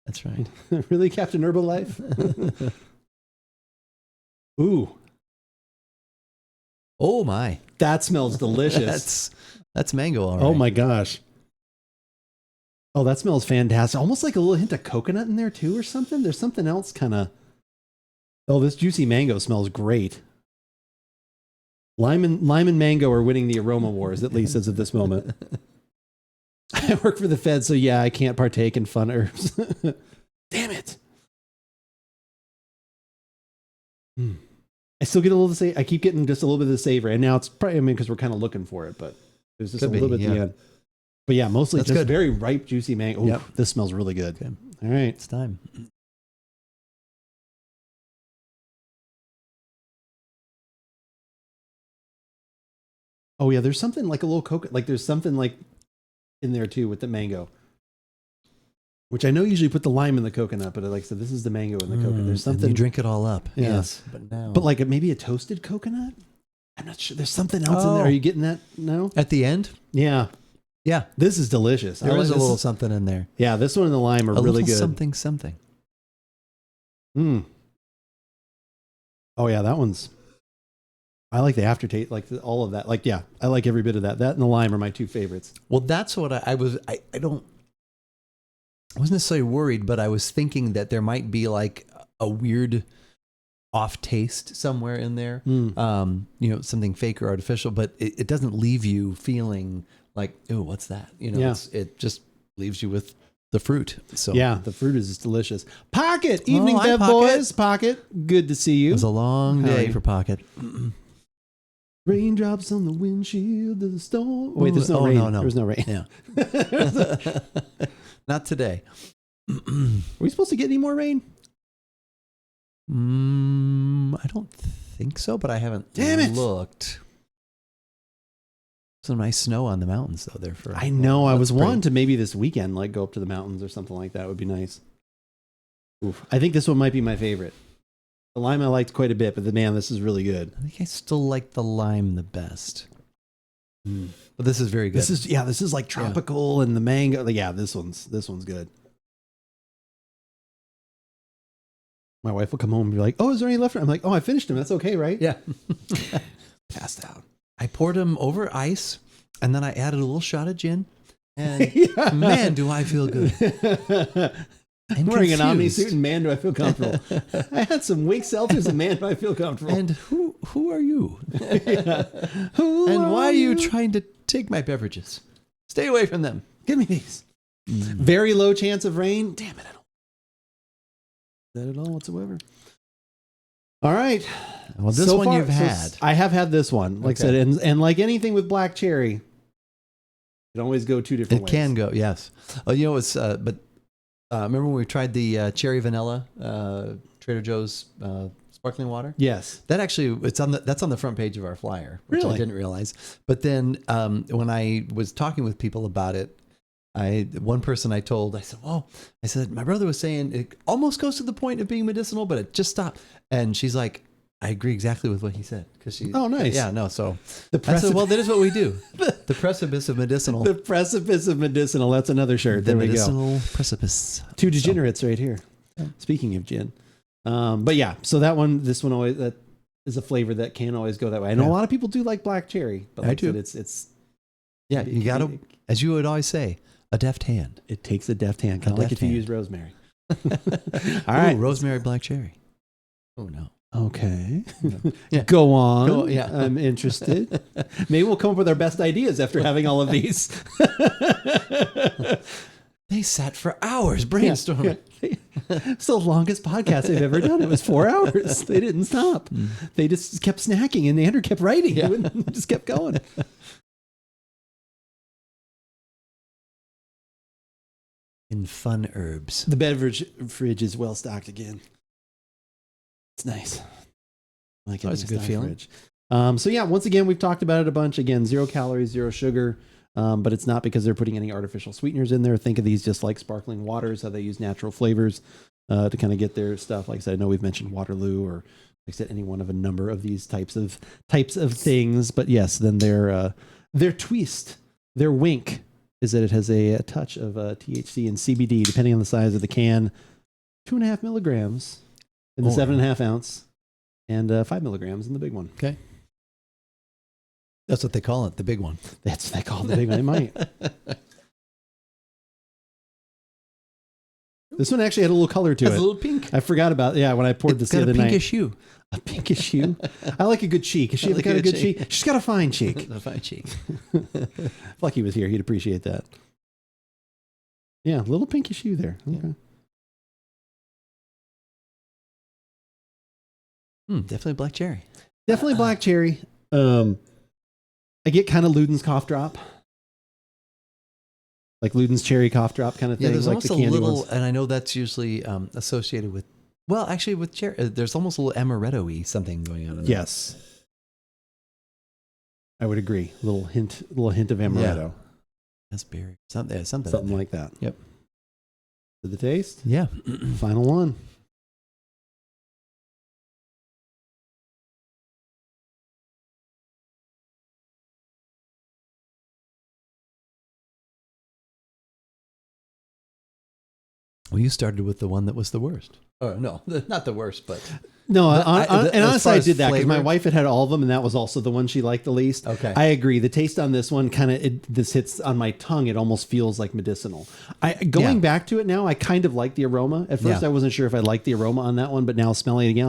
That's right. Really, Captain Herbal Life? Ooh. Oh my. That smells delicious. That's That's mango, all right. Oh my gosh. Oh, that smells fantastic. Almost like a little hint of coconut in there too or something. There's something else kind of. Oh, this juicy mango smells great. Lime and mango are winning the aroma wars, at least as of this moment. I work for the Fed, so yeah, I can't partake in fun herbs. Damn it. I still get a little I keep getting just a little bit of the savor, and now it's probably because we're kind of looking for it, but there's just a little bit at the end. But yeah, mostly That's just good. very ripe, juicy mango. Ooh, this smells really good. Okay. All right. It's time. Oh yeah, there's something like a little coconut, like there's something like in there too with the mango. Which I know usually put the lime in the coconut, but like I said, this is the mango in the coconut. There's something. You drink it all up. Yeah. Yes. But now. But like maybe a toasted coconut? I'm not sure. There's something else in there. Are you getting that? No? At the end? Yeah. Yeah. This is delicious. There is a little something in there. Yeah, this one and the lime are A really little good. something. Oh yeah, that one's. I like the aftertaste, like all of that. Like, yeah, I like every bit of that. That and the lime are my two favorites. Well, that's what I wasn't necessarily worried, but I was thinking that there might be like a weird off taste somewhere in there. Something fake or artificial, but it doesn't leave you feeling like, oh, what's that? It just leaves you with the fruit. So yeah, the fruit is just delicious. Pocket, evening hi, Bev Pocket. boys. Pocket, good to see you. It was a long day Hi. for Pocket. Raindrops on the windshield of the storm. Wait, there's no rain. No. There's no rain. Yeah. Not today. Are we supposed to get any more rain? I don't think so, but I haven't Damn it. looked. Some nice snow on the mountains, though. There for I know. I was that's wanting to maybe this weekend, like go up to the mountains or something like that. Would be nice. Oof. I think this one might be my favorite. The lime I liked quite a bit, but man, this is really good. I think I still like the lime the best. But this is very good. This is like tropical and the mango. Yeah, this one's good. My wife will come home and be like, "Oh, is there any left?" I'm like, "Oh, I finished them. That's okay, right?" Yeah. Passed out. I poured them over ice, and then I added a little shot of gin. And Yeah. man, do I feel good. I'm wearing an confused. omni suit, and man, do I feel comfortable. I had some WYNK Seltzers, and man, do I feel comfortable. And who are you? Yeah. Who And why are you you? trying to take my beverages? Stay away from them. Give me these. Very low chance of rain. Damn it, I don't. That at all whatsoever. All right. Well, this one you've had. I have had this one. Like I Okay. said, and like anything with black cherry, it can always go two different It ways. can go, yes. Oh, it's remember when we tried the cherry vanilla Trader Joe's sparkling water? Yes. That actually that's on the front page of our flyer, which Really? I didn't realize. But then when I was talking with people about it, one person I said, my brother was saying it almost goes to the point of being medicinal, but it just stopped. And she's like, I agree exactly with what he said. Oh, nice. Yeah, no. So The I said, well, that is what we do. The precipice of medicinal. The precipice of medicinal. That's another shirt. The There we go. medicinal precipice. Two degenerates right here. Speaking of gin. But yeah, so this one always, that is a flavor that can always go that way. I know a lot of people do like black cherry, but like I do. said, it's Yeah, you got to, as you would always say, a deft hand. it takes a deft hand, kind of like deft if you hand. use rosemary. All right. Ooh, rosemary black cherry. Oh, no. Okay. Yeah. Go on. Yeah. I'm interested. Maybe we'll come up with our best ideas after having all of these. They sat for hours brainstorming. It's the longest podcast they've ever done. It was 4 hours. They didn't stop. They just kept snacking, and Andrew kept writing. Yeah. It just kept going. In fun herbs. The beverage fridge is well stocked again. It's nice. I like it. Always a good feeling. So yeah, once again, we've talked about it a bunch. Again, 0 calories, 0 sugar. But it's not because they're putting any artificial sweeteners in there. Think of these just like sparkling waters, how they use natural flavors to kind of get their stuff. Like I said, I know we've mentioned Waterloo, or like I said, any one of a number of these types of things. But yes, then their twist, their wink, is that it has a touch of THC and CBD, depending on the size of the can. 2.5 milligrams in the 7.5 ounce, and 5 milligrams in the big one. Okay. That's what they call it, the big one. That's what they call it, the big one. They might. This one actually had a little color to It's it. a little pink. I forgot about when I poured this the other It's got a pinkish night. hue. A pinkish hue. I like a good cheek. Has she ever got a good cheek? She's got a fine cheek. A fine cheek. If Lucky was here, he'd appreciate that. Yeah, a little pinkish hue there. Okay. Definitely black cherry. Definitely black cherry. I get kind of Luden's cough drop. Like Luden's cherry cough drop kind of thing. Yeah, there's like almost the a candy little, ones. and I know that's usually associated with, well, actually with cherry, there's almost a little amaretto-y something going on in there. Yes. I would agree. A little hint of amaretto. Raspberry. Something Like that. Yep. To the taste? Yeah. Final one. Well, you started with the one that was the worst. Oh, no, not the worst, but... No, But and as honestly, far I as did that because my flavor- wife had all of them, and that was also the one she liked the least. Okay. I agree. The taste on this one this hits on my tongue. It almost feels like medicinal. Going back to it now, I kind of like the aroma. At first, Yeah. I wasn't sure if I liked the aroma on that one, but now smelling it again,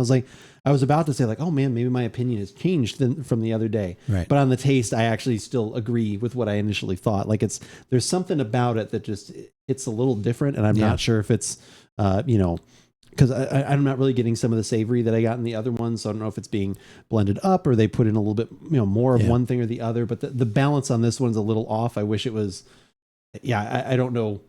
I was about to say like, oh man, maybe my opinion has changed from the other day. Right. But on the taste, I actually still agree with what I initially thought. Like there's something about it that just it's a little different, and I'm Yeah. not sure if it's because I'm not really getting some of the savory that I got in the other ones. So I don't know if it's being blended up or they put in a little bit, more of one thing or the other. But the balance on this one's a little off. I wish it was. Yeah, I don't know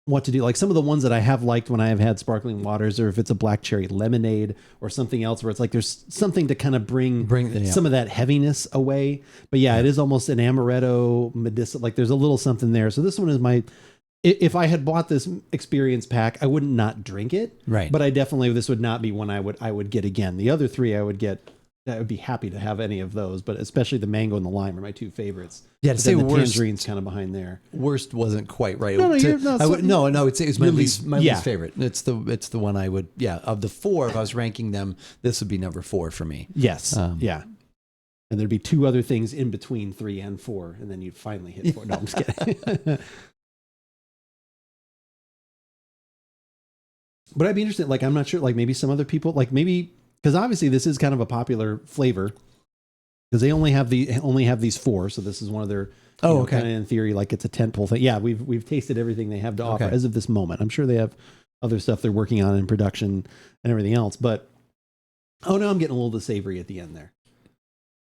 what to do. Like some of the ones that I have liked when I have had sparkling waters, or if it's a black cherry lemonade or something else, where it's like there's something to kind of bring some of that heaviness away. But yeah, it is almost an amaretto medicinal. Like there's a little something there. So this one is my. If I had bought this experience pack, I wouldn't not drink it. Right. But this would not be one I would get again. The other three I would be happy to have any of those, but especially the mango and the lime are my two favorites. Yeah, to But say then the worst- tangerine's kind of behind there. Worst wasn't quite right. No, To- you're not- I would, no, I would say it's my Your least least- favorite. It's the one I would, of the four, if I was ranking them, this would be number 4 for me. Yes. Yeah. And there'd be two other things in between 3 and 4, and then you'd finally hit 4. No, I'm just kidding. But I'd be interested, like, I'm not sure, like maybe some other people, like maybe, because obviously this is kind of a popular flavor, because they only have these 4, so this is one of their, okay. kind of in theory, like it's a tentpole thing. Yeah, we've tasted everything they have to offer as of this moment. I'm sure they have other stuff they're working on in production and everything else, but oh no, I'm getting a little bit savory at the end there,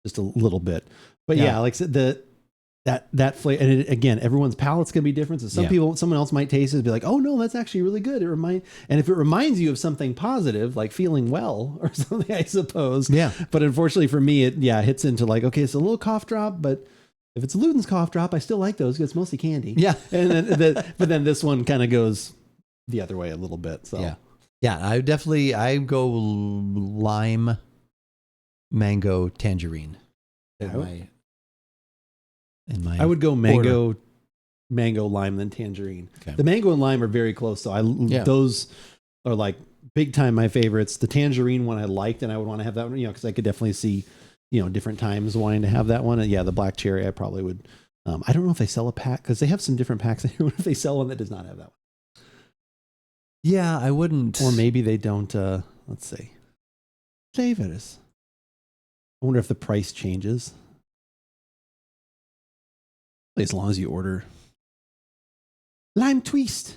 just a little bit. But yeah, like I said, that flavor, and again, everyone's palate's gonna be different. So someone else might taste it and be like, "Oh no, that's actually really good." And if it reminds you of something positive, like feeling well or something, I suppose. Yeah. But unfortunately for me, it hits into like, okay, it's a little cough drop, but if it's Luden's cough drop, I still like those because it's mostly candy. Yeah. And then but then this one kind of goes the other way a little bit. So I go lime, mango, tangerine. I would go mango, lime, then tangerine. Okay. The mango and lime are very close, so those are like big time my favorites. The tangerine one I liked, and I would want to have that one, because I could definitely see, different times wanting to have that one. And the black cherry I probably would. I don't know if they sell a pack because they have some different packs. I don't know if they sell one that does not have that one. Yeah, I wouldn't. Or maybe they don't. Let's see. Flavors. I wonder if the price changes. As long as you order lime twist.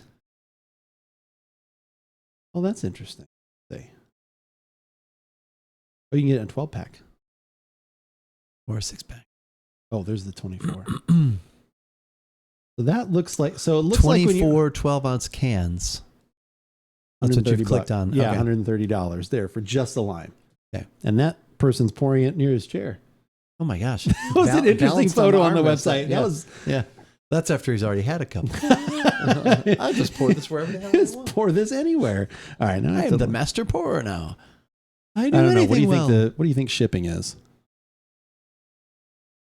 Oh, that's interesting. See. Oh, you can get it in a 12-pack. Or a 6-pack. Oh, there's the 24. So that looks like, it looks 24 like when you 12-ounce cans. That's what you've clicked on. Yeah, okay. $130 there for just the lime. Okay. And that person's pouring it near his chair. Oh my gosh. That was an interesting photo on the website. Yeah. That was, That's after he's already had a couple. I just pour this wherever the hell I just want. pour this anywhere. All right, now I am the master pourer now. I do I don't know. anything What do you well. think what do you think shipping is?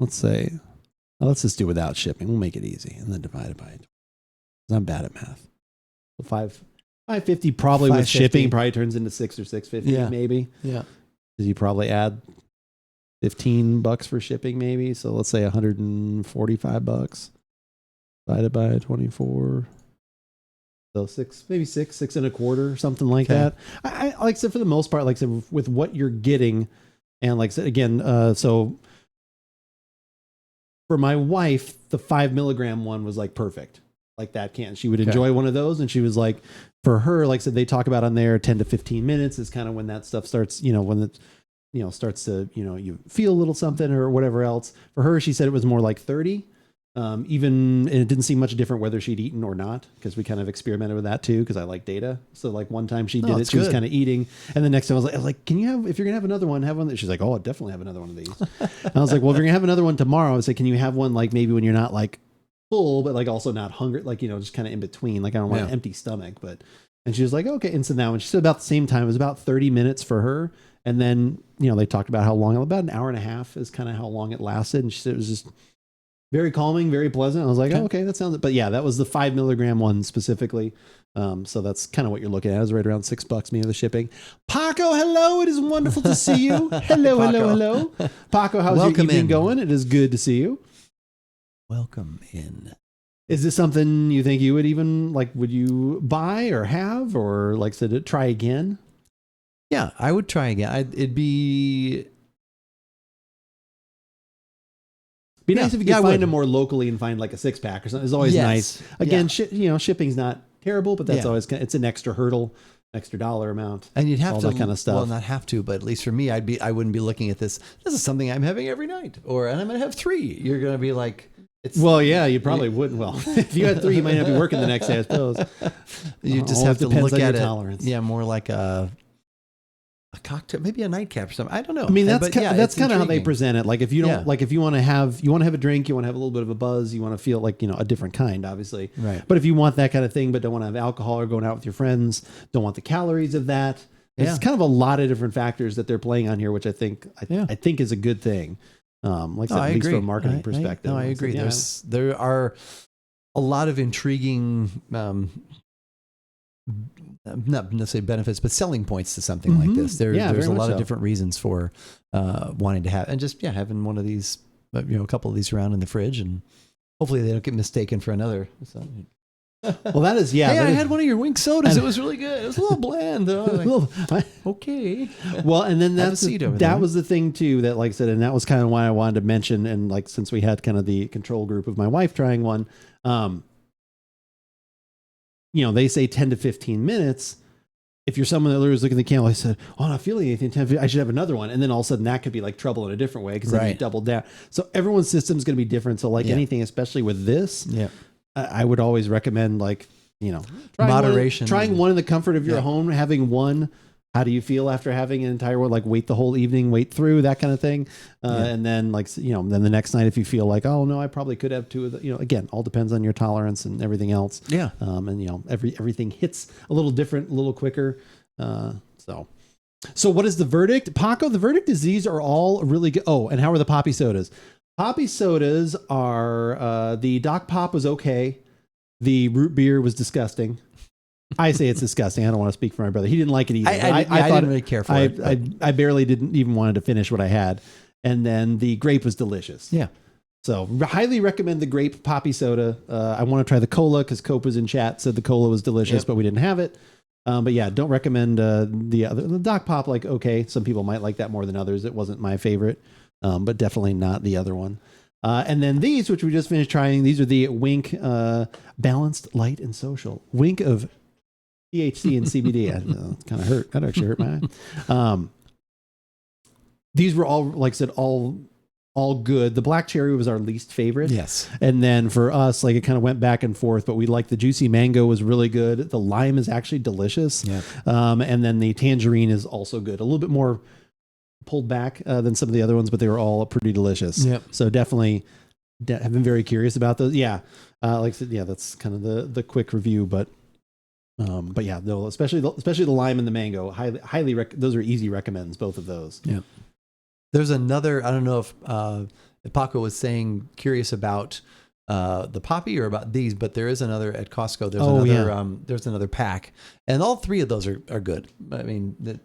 Let's say, let's just do without shipping. We'll make it easy and then divide it by 12. I'm bad at math. So $5.50 probably with $5.50. shipping probably turns into $6 or $6.50 maybe. Yeah. Because you probably add $15 for shipping maybe. So let's say $145 divided by 24. So six and a quarter, something like that. I like I said, for the most part, like I said, with what you're getting, and like I said again, so for my wife, the 5 milligram one was like perfect, like that can. She would enjoy one of those, and she was like, for her, like I said, they talk about on there 10 to 15 minutes is kind of when that stuff starts. When it starts to you feel a little something or whatever else. For her, she said it was more like 30. And it didn't seem much different whether she'd eaten or not, because we kind of experimented with that too, because I like data. So like one time she did it, she was kind of eating, and the next time I was like, can you have, if you're gonna have another one, have one. She's like, oh, I'll definitely have another one of these. And I was like, well, if you're gonna have another one tomorrow, I was like, can you have one like maybe when you're not like full, but like also not hungry, like just kind of in between, like I don't want an empty stomach, but. And she was like, okay. And so now, and she said about the same time, it was about 30 minutes for her. And then, they talked about how long, about an hour and a half is kind of how long it lasted. And she said it was just very calming, very pleasant. I was like, okay, that sounds, but yeah, that was the 5 milligram one specifically. So that's kind of what you're looking at. It was right around $6 me of the shipping. Paco, hello. It is wonderful to see you. Hello. Paco, how's your evening going? It is good to see you. Welcome in. Is this something you think you would even would you buy or have, or like said, try again? Yeah, I would try again. It'd be nice if you could find them more locally and find like a 6-pack or something. It's always nice. Again, shipping's not terrible, but that's always it's an extra hurdle, extra dollar amount, and you'd have all to that kind of stuff. Well, not have to, but at least for me, I wouldn't be looking at this. This is something I'm having every night, and I'm gonna have 3. You're gonna be like. You probably wouldn't. Well, if you had 3, you might not be working the next day, I suppose. You just have to look at it. Tolerance. Yeah, more like a cocktail, maybe a nightcap or something. I don't know. I mean, that's kind of how they present it. Like if you don't if you want to have a drink, you want to have a little bit of a buzz, you want to feel like a different kind, obviously. Right. But if you want that kind of thing, but don't want to have alcohol or going out with your friends, don't want the calories of that. It's kind of a lot of different factors that they're playing on here, which I think is a good thing. Like I said, at least from a marketing perspective. I agree. There are a lot of intriguing, not necessarily benefits, but selling points to something like this. There's a lot of different reasons for wanting to have, and just having one of these, a couple of these around in the fridge, and hopefully they don't get mistaken for another. So. Well, that is, yeah. Hey, I had one of your WYNK sodas. It was really good. It was a little bland, though. Okay. Well, and then that was the thing too, that like I said, and that was kind of why I wanted to mention, and like, since we had kind of the control group of my wife trying one, they say 10 to 15 minutes. If you're someone that literally looking at the candle, I said, oh, I'm not feeling anything. I should have another one. And then all of a sudden that could be like trouble in a different way, because then you doubled down. So everyone's system is going to be different. So anything, especially with this, I would always recommend moderation, trying one in the comfort of your home, having one. How do you feel after having an entire one? Like wait the whole evening, wait through, that kind of thing. And then then the next night, if you feel like, oh no, I probably could have 2 of the, again, all depends on your tolerance and everything else. Yeah. And everything hits a little different, a little quicker. So what is the verdict? Paco, the verdict is these are all really good. Oh, and how are the Poppi Sodas? Poppi Sodas are, the Doc Pop was okay. The root beer was disgusting. I say it's disgusting. I don't want to speak for my brother. He didn't like it either. I didn't really care for it. I barely didn't even wanted to finish what I had. And then the grape was delicious. Yeah. So highly recommend the grape Poppi soda. I want to try the cola because Cope was in chat, said the cola was delicious, but we didn't have it. But yeah, don't recommend the other. The Doc Pop, okay. Some people might like that more than others. It wasn't my favorite, but definitely not the other one. And then these, which we just finished trying, these are the WYNK Balanced, Light, and Social. WYNK of THC and CBD. Kind of hurt. That actually hurt my eye. These were all, like I said, all good. The black cherry was our least favorite. Yes. And then for us, it kind of went back and forth, but we liked the juicy mango was really good. The lime is actually delicious. Yeah. And then the tangerine is also good. A little bit more pulled back than some of the other ones, but they were all pretty delicious. Yep. So definitely have been very curious about those. Yeah. Like I said, that's kind of the quick review, but yeah, no, especially the lime and the mango, highly those are easy recommends, both of those. Yeah. There's another, I don't know if Paco was saying curious about the Poppi or about these, but there is another at Costco. There's there's another pack, and all 3 of those are good. I mean,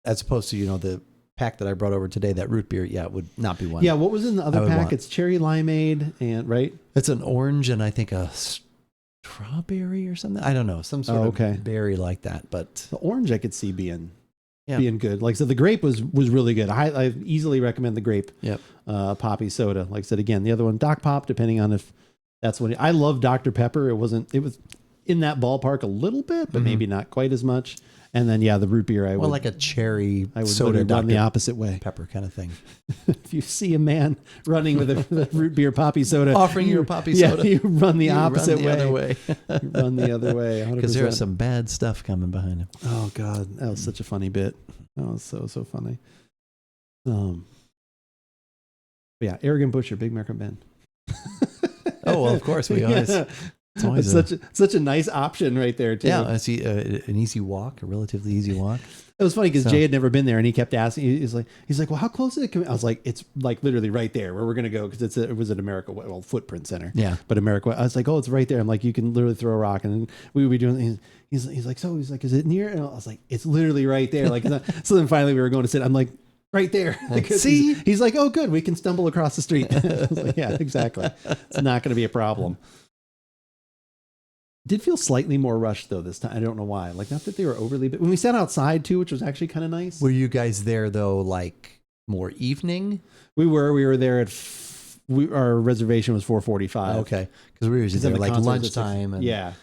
as opposed to the pack that I brought over today, that root beer, yeah, it would not be one. Yeah, what was in the I other would pack? want. It's cherry limeade and right. It's an orange and I think a strawberry or something. I don't know, some sort of berry like that. But The orange I could see being Yeah. being good. Like I said, the grape was really good. I easily recommend the grape. Yep. Poppi soda. Like I said again, the other one, Doc Pop, depending on if that's what I love Dr. Pepper. It was in that ballpark a little bit, but maybe not quite as much. And then the root beer I would like a cherry I would soda run Dr. the opposite way. Pepper kind of thing. If you see a man running with a root beer Poppi soda, Offering you a Poppi soda. you run the opposite run the other way. You run the other way. Because there 100%. is some bad stuff coming behind him. Oh God, that was such a funny bit. That was so funny. But yeah, Arrogant Butcher, Big American Ben. Oh, well, of course. We always, it's always it's such a nice option right there too. yeah, I see an easy walk, a relatively easy walk. It was funny because So- Jay had never been there, and he kept asking. He's like, well, how close is it? I was like, it's like literally right there where we're gonna go because it was at America Footprint Center. Yeah. But America, I was like, oh, it's right there. I'm like, you can literally throw a rock, and we would be doing. He's like, is it near? And I was like, it's literally right there. Like, so then finally we were going to sit. I'm like, right there. Because see? he's like, oh, good, we can stumble across the street. I was like, yeah, exactly. It's not going to be a problem. Did feel slightly more rushed though this time. I don't know why. Like, not that they were overly, but when we sat outside too, which was actually kind of nice. Were you guys there though, like more evening? We were there at our reservation was 4:45. Okay, because we were usually there like lunchtime. And, yeah.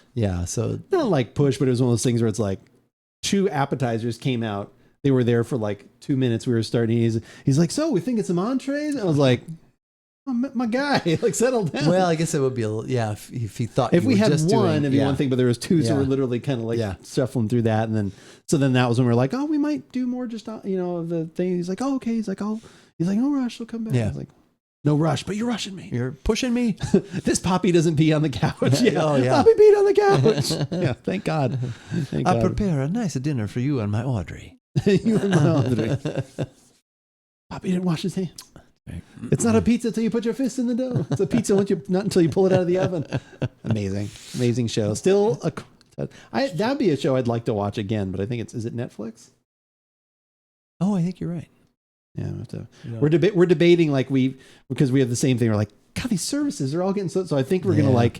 So Not like push, but it was one of those things where it's like 2 appetizers came out. They were there for like 2 minutes. We were starting. He's like, so we think it's some entrees. And I was like, oh, my guy, like settle down. well, I guess it would be if he thought if you we were had just one, doing, it'd be one thing, but there was 2, so Yeah. we're literally kind of like Yeah. shuffling through that, and then that was when we were like, oh, we might do more, just of the thing. He's like, oh, okay. He's like, no rush, we'll come back. Yeah. I was like, no rush, but you're rushing me. You're pushing me. This Poppy doesn't pee on the couch. Yeah. Oh, yeah. Poppy peed on the couch. Yeah, thank God. Thank I'll God. prepare a nice dinner for you and my Audrey. You and my Audrey. Poppy didn't wash his hands. It's not a pizza until you put your fist in the dough. It's a pizza not until you pull it out of the oven. Amazing show. Still that'd be a show I'd like to watch again, but I think is it Netflix? Oh, I think you're right. Yeah, we have to. Yeah. We're debating because we have the same thing. We're like, God, these services are all getting so. I think we're gonna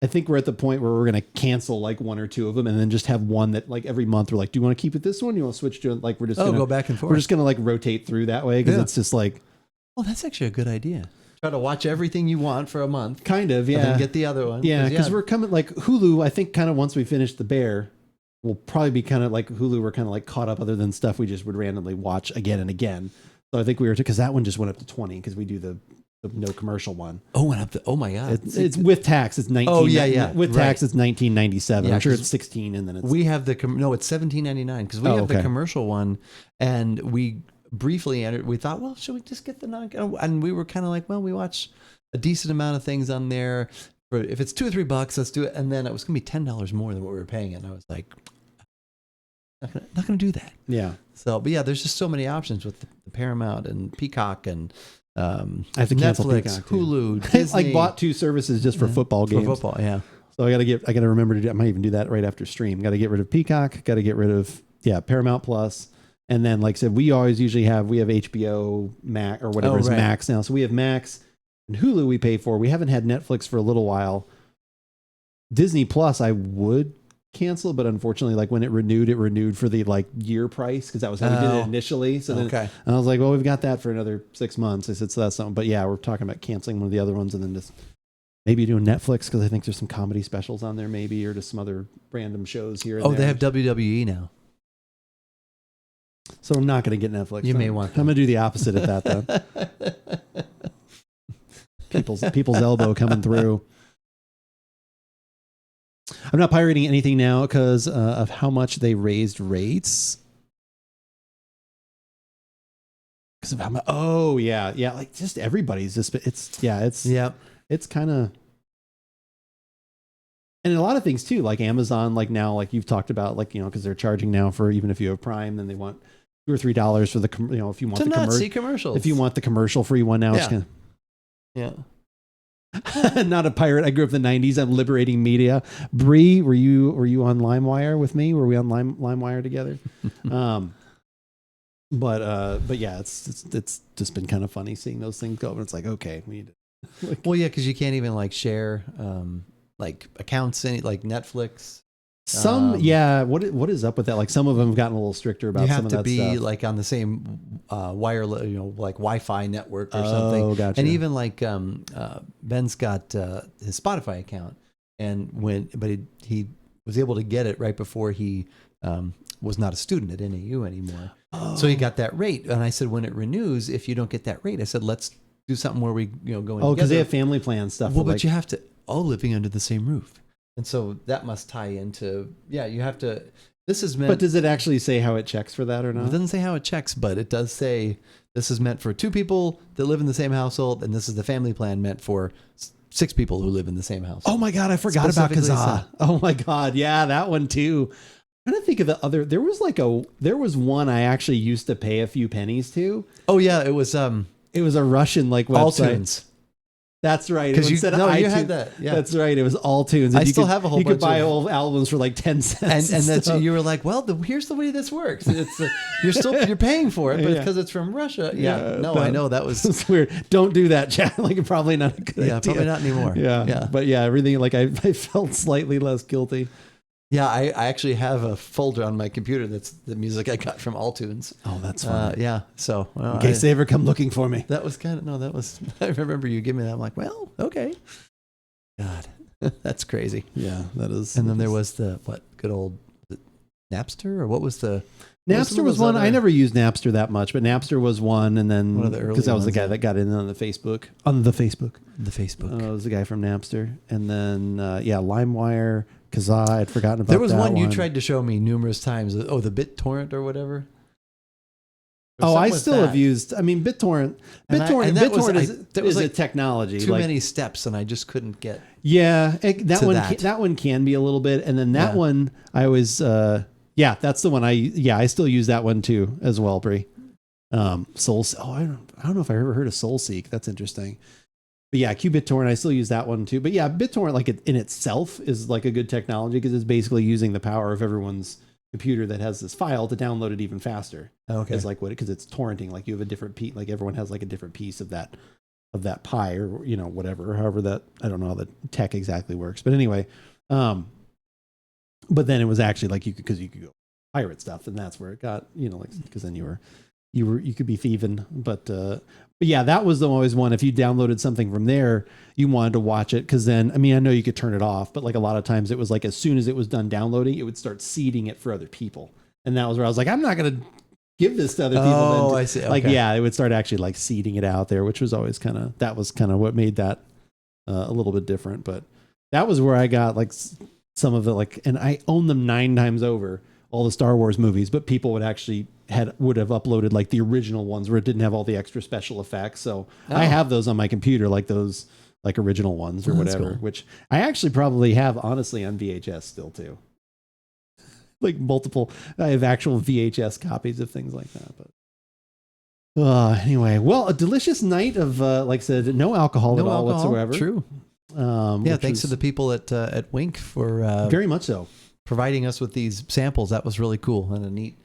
I think we're at the point where we're gonna cancel like 1 or 2 of them, and then just have one that like every month we're like, do you want to keep it this one? You want to switch to it? Like we're just gonna go back and forth. We're just gonna like rotate through that way because Yeah. it's just like Oh, that's actually a good idea. Try to watch everything you want for a month. kind of And yeah. then get the other one. Yeah, because we're coming like Hulu. I think kind of once we finish The Bear, we'll probably be kind of like Hulu. We're kind of like caught up, other than stuff we just would randomly watch again and again. So I think we were because that one just went up to 20 because we do the no commercial one. Oh, oh my God. It's with tax. It's 19. Oh, yeah. With tax, it's 1997. Yeah, I'm sure 'cause it's 16, and then it's We have no, it's $17.99 because we have the commercial one, and we briefly entered. We thought, well, should we just get the non? And we were kind of like, well, we watch a decent amount of things on there. If it's $2 or $3, let's do it. And then it was going to be $10 more than what we were paying, and I was like, not going to do that. yeah. So, but yeah, there's just so many options with the Paramount and Peacock and I have to cancel Netflix, Peacock, too. Hulu, I Disney. like bought 2 services just for football games. For football, yeah. So I got to remember to do. I might even do that right after stream. Got to get rid of Peacock. Got to get rid of Paramount Plus. And then, like I said, we have HBO Max or whatever is right. Max now. So we have Max and Hulu we pay for. We haven't had Netflix for a little while. Disney Plus I would cancel, but unfortunately, like when it renewed for the like year price because that was how we did it initially. So then and I was like, well, we've got that for another 6 months. I said, so that's something. But yeah, we're talking about canceling one of the other ones and then just maybe doing Netflix because I think there's some comedy specials on there maybe or just some other random shows here. Oh, they have WWE now. So I'm not going to get Netflix. You may want I'm going to do the opposite of that though. people's elbow coming through. I'm not pirating anything now because of how much they raised rates. Because of how much? Oh yeah, like just everybody's just it's kind of. And a lot of things too, like Amazon, like now, like you've talked about, like because they're charging now for even if you have Prime, then they want $2 or $3 for the if you want to the not see commercials. If you want the commercial free one now, it's kind of. Yeah. Not a pirate. I grew up in the 90s. I'm liberating media. Bree, were you on LimeWire with me? Were we on LimeWire together? But yeah, it's just been kind of funny seeing those things go. And it's like, okay, we need to, Well, yeah, because you can't even like share like accounts, like Netflix. yeah. What is up with that? Like some of them have gotten a little stricter about You some have of to that be stuff. like on the same wireless, like Wi-Fi network or something. Oh, gotcha. And even like Ben's got his Spotify account, but he was able to get it right before he was not a student at NAU anymore. So he got that rate. And I said, when it renews, if you don't get that rate, I said, let's do something where we go in Oh, because they together. have family plan stuff. Well, for, but you have to all living under the same roof. And so that must tie into, you have to, this is meant. But does it actually say how it checks for that or It not? doesn't say how it checks, but it does say this is meant for 2 people that live in the same household. And this is the family plan meant for 6 people who live in the same house. Oh my God, I forgot about Specifically Kazaa. Oh my God. Yeah, that one too. I'm trying to think of the other. There was one I actually used to pay a few pennies to. Oh yeah, it was It was a Russian like All website. Tunes. That's right. Because you iTunes, had that. Yeah. That's right. It was All Tunes. I still have a whole You could bunch buy of- old albums for like 10 cents. And that's stuff. you were like, well, here's the way this works. It's you're paying for it, but Yeah. because it's from Russia. Yeah, no, I know that was It's weird. Don't do that, Chad. Like probably not a good idea. probably not anymore. Yeah. But yeah, everything like I felt slightly less guilty. Yeah, I actually have a folder on my computer that's the music I got from All Tunes. Oh, that's fun. Yeah, so In case they ever come looking for me. that was I remember you giving me that. I'm like, well, okay. God, that's crazy. Yeah, that is. And then there was the good old Napster, or what was the Napster was one. I never used Napster that much, but Napster was one. And then One of the early because I was the ones, guy yeah. that got in on the Facebook. the Facebook. I was the guy from Napster. And then LimeWire, Kazaa. I'd forgotten about. There was that one you tried to show me numerous times. Oh, the BitTorrent or whatever. Oh, I Something with still that. have used. I mean, BitTorrent. And that was- BitTorrent is a like technology. Too like, many steps, and I just couldn't get. Yeah, that to one. that. That one can be a little bit, and then that Yeah. one I was. That's the one I still use that one too as well, Bree. Soul. Oh, I don't know if I ever heard of SoulSeek. That's interesting. But yeah, QBitTorrent, I still use that one too. But yeah, BitTorrent like in itself is like a good technology because it's basically using the power of everyone's computer that has this file to download it even faster. Okay. It's like because it's torrenting. Like you have a different piece. Like everyone has like a different piece of that pie or whatever. However that I don't know how the tech exactly works. But anyway, but then it was actually like you could go pirate stuff, and that's where it got because then you could be thieving. But yeah, that was always one. If you downloaded something from there, you wanted to watch it because then I know you could turn it off, but like a lot of times it was like as soon as it was done downloading, it would start seeding it for other people, and that was where I was like, I'm not gonna give this to other people. Oh, I see. Like Okay. yeah, it would start actually like seeding it out there, which was always kind of what made that a little bit different. But that was where I got like some of it, and I own them 9 times over, all the Star Wars movies, but people would actually would have uploaded like the original ones where it didn't have all the extra special effects. So I have those on my computer, like those like original ones or Oh, that's whatever, cool. which I actually probably have honestly on VHS still too. Like multiple, I have actual VHS copies of things like that. But anyway, well, a delicious night of like I said, no alcohol at all whatsoever. True. Yeah, which thanks to was the people at WYNK for very much so. providing us with these samples. That was really cool and a neat.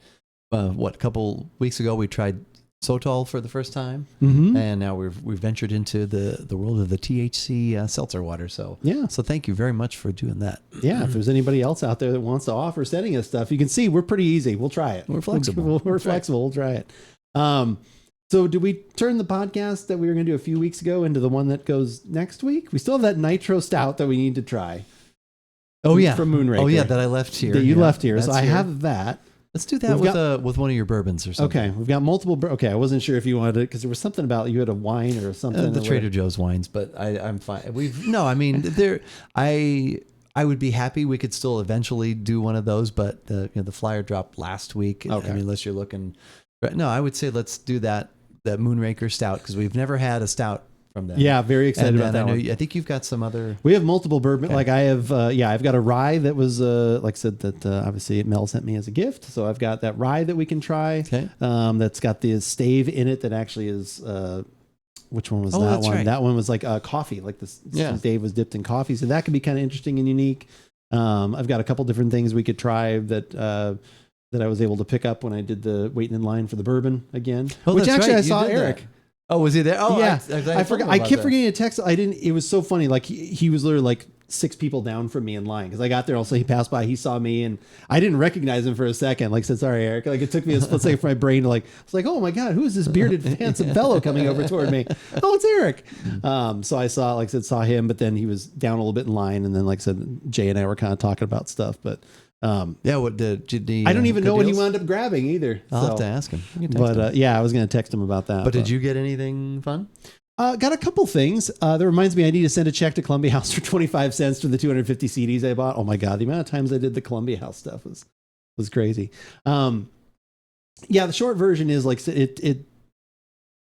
A couple weeks ago we tried Sotol for the first time, and now we've ventured into the world of the THC seltzer water. So Yeah. so thank you very much for doing that. Yeah, if there's anybody else out there that wants to offer sending us stuff, you can see we're pretty easy. We'll try it. We're flexible. We're flexible. We'll try it. So did we turn the podcast that we were going to do a few weeks ago into the one that goes next week? We still have that nitro stout that we need to try. Oh yeah, from Moonraker. Oh yeah, that I left here. That you Yeah, left here. So that's I here. have that. Let's do that We've with one of your bourbons or something. Okay, we've got multiple. Okay, I wasn't sure if you wanted it because there was something about you had a wine or something. The or Trader Joe's wines, but I'm fine. I would be happy. We could still eventually do one of those, but the flyer dropped last week. Okay. I mean, unless you're looking, but no, I would say let's do that Moonraker stout because we've never had a stout from them. Yeah, very excited And about that one. I think you've got some other. We have multiple bourbon. Okay. Like I have, I've got a rye that was, like I said, that obviously Mel sent me as a gift. So I've got that rye that we can try. Okay. That's got the stave in it that actually is, which one was Oh, that that's one? right. That one was like coffee, like the stave was dipped in coffee. So that could be kind of interesting and unique. I've got a couple different things we could try that that I was able to pick up when I did the waiting in line for the bourbon again. Oh, which that's actually right. I You saw did Eric. that. Oh, was he there? Oh, yeah, I forgot. forgot. I kept forgetting to text. I didn't. It was so funny. Like he was literally like 6 people down from me in line because I got there. Also, he passed by. He saw me, and I didn't recognize him for a second. Like, said, "Sorry, Eric." Like, it took me a split second for my brain to like. I was like, "Oh my god, who is this bearded, handsome fellow coming over toward me?" Oh, it's Eric. So I saw, like I said, saw him, but then he was down a little bit in line, and then, like I said, Jay and I were kind of talking about stuff, but. Yeah, what did I don't even know what he wound up grabbing either. I'll have to ask him. You can text him. Yeah, I was going to text him about that. But did you get anything fun? Got a couple things. That reminds me, I need to send a check to Columbia House for 25 cents for the 250 CDs I bought. Oh my God, the amount of times I did the Columbia House stuff was crazy. Yeah, the short version is like it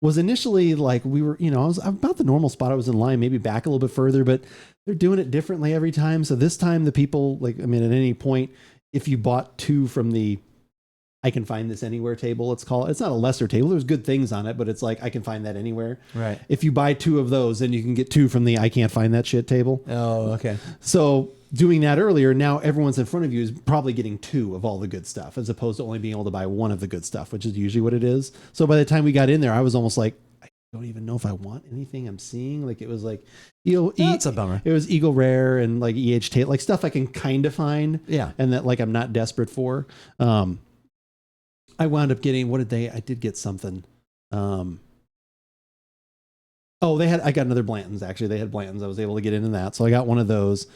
was initially like we were, I was about the normal spot I was in line, maybe back a little bit further, but they're doing it differently every time. So this time the people, at any point, if you bought 2 from the I can find this anywhere table, it's not a lesser table. There's good things on it, but it's like I can find that anywhere. Right. If you buy 2 of those, then you can get 2 from the I can't find that shit table. Oh, okay. So doing that earlier, now everyone's in front of you is probably getting 2 of all the good stuff as opposed to only being able to buy 1 of the good stuff, which is usually what it is. So by the time we got in there, I was almost like, I don't even know if I want anything I'm seeing. Like it was like, that's a bummer. It was Eagle Rare and like EH Tate, like stuff I can kind of find. Yeah. And that like I'm not desperate for. I wound up getting, I did get something. I got another Blanton's actually. They had Blanton's. I was able to get into that. So I got one of those.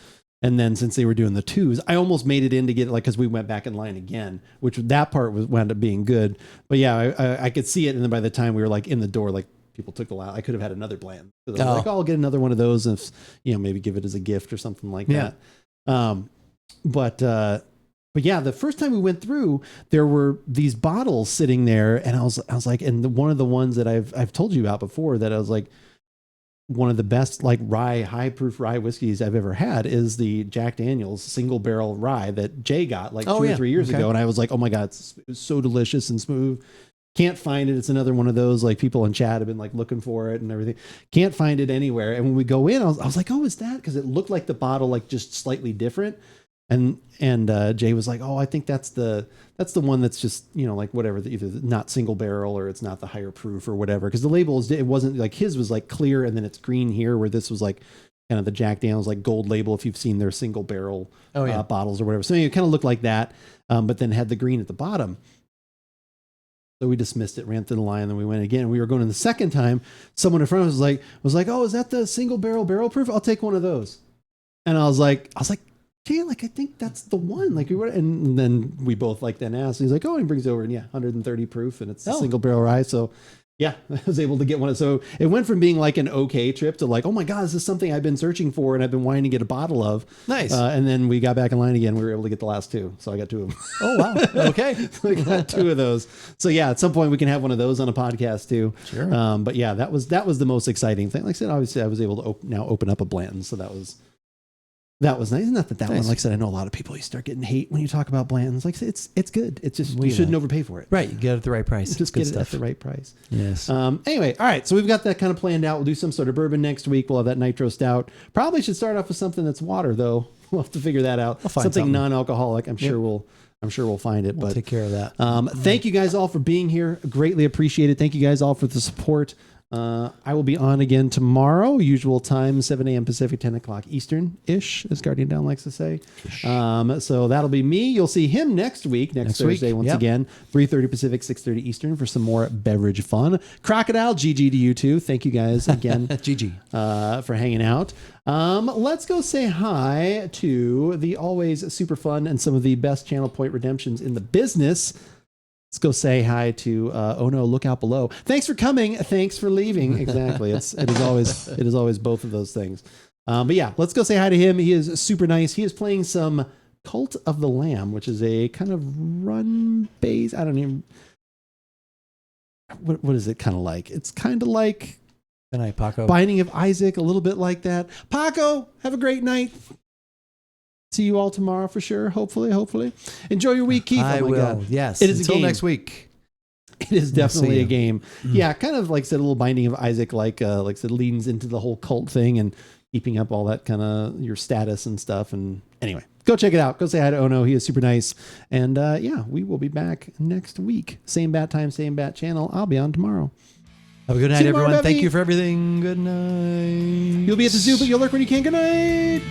And then since they were doing the 2s, I almost made it in to get it, cause we went back in line again, which that part wound up being good. But yeah, I could see it. And then by the time we were like in the door, like people took the last, I could have had another Blanton. So I was like, I'll get another one of those. And maybe give it as a gift or something like that. But yeah, the first time we went through, there were these bottles sitting there, and I was like, and one of the ones that I've told you about before that I was like, one of the best like high proof rye whiskeys I've ever had is the Jack Daniel's single barrel rye that Jay got like 2 or 3 years ago, and I was like, oh my God, it was so delicious and smooth. Can't find it. It's another one of those like people in chat have been like looking for it and everything. Can't find it anywhere. And when we go in, I was like, oh, is that? Because it looked like the bottle like just slightly different. And Jay was like, oh, I think that's the one that's just, like whatever, either not single barrel or it's not the higher proof or whatever. Because the label it wasn't like his was like clear and then it's green here, where this was like kind of the Jack Daniel's like gold label if you've seen their single barrel bottles or whatever. So it kind of looked like that, but then had the green at the bottom. So we dismissed it, ran through the line, and then we went again. We were going in the second time. Someone in front of us was like, oh, is that the single barrel proof? I'll take one of those. And I was like. Gee, I think that's the one. And then we both then asked. He's like, oh, and he brings it over, and 130 proof, and it's a single barrel rye. So, yeah, I was able to get one. So it went from being like an okay trip to like, oh my God, is this something I've been searching for and I've been wanting to get a bottle of? Nice. And then we got back in line again. We were able to get the last 2, so I got 2 of them. Oh wow. Okay. So we got 2 of those. So yeah, at some point we can have one of those on a podcast too. Sure. But yeah, that was the most exciting thing. Like I said, obviously I was able to now open up a Blanton, so that was nice. Not that nice. one, like I said, I know a lot of people, you start getting hate when you talk about Blantons. Like I said, it's good. It's just, you shouldn't overpay for it. Right. You get it at the right price. Just get it at the right price. Yes. Anyway, all right. So we've got that kind of planned out. We'll do some sort of bourbon next week. We'll have that nitro stout. Probably should start off with something that's water though. We'll have to figure that out. Something non-alcoholic. I'm sure we'll find it. We'll take care of that. Thank you guys all for being here. Greatly appreciate it. Thank you guys all for the support. I will be on again tomorrow, usual time, 7 a.m. Pacific, 10 o'clock Eastern-ish, as Guardian Down likes to say. So that'll be me. You'll see him next Thursday, once again, 3:30 Pacific, 6:30 Eastern for some more beverage fun. Crocodile, GG to you too. Thank you guys again GG. For hanging out. Let's go say hi to the always super fun and some of the best channel point redemptions in the business. Let's go say hi to Oh No, Look Out Below. Thanks for coming. Thanks for leaving. Exactly. It is always both of those things. But yeah, let's go say hi to him. He is super nice. He is playing some Cult of the Lamb, which is a kind of run base. I don't even. What is it kind of like? It's kind of like Good night, Paco. Binding of Isaac, a little bit like that. Paco, have a great night. See you all tomorrow for sure. Hopefully. Enjoy your week, Keith. I will. God. Yes. It is Until a game. next week. It is definitely a game. Mm. Yeah, kind of like I said, a little Binding of Isaac, like I said, leans into the whole cult thing, and keeping up all that kind of your status and stuff. And anyway, go check it out. Go say hi to Ono. He is super nice. And yeah, we will be back next week. Same bat time, same bat channel. I'll be on tomorrow. Have a good night, See you tomorrow, everyone. Thank Bevy. you for everything. Good night. You'll be at the zoo, but you'll lurk when you can. Good night.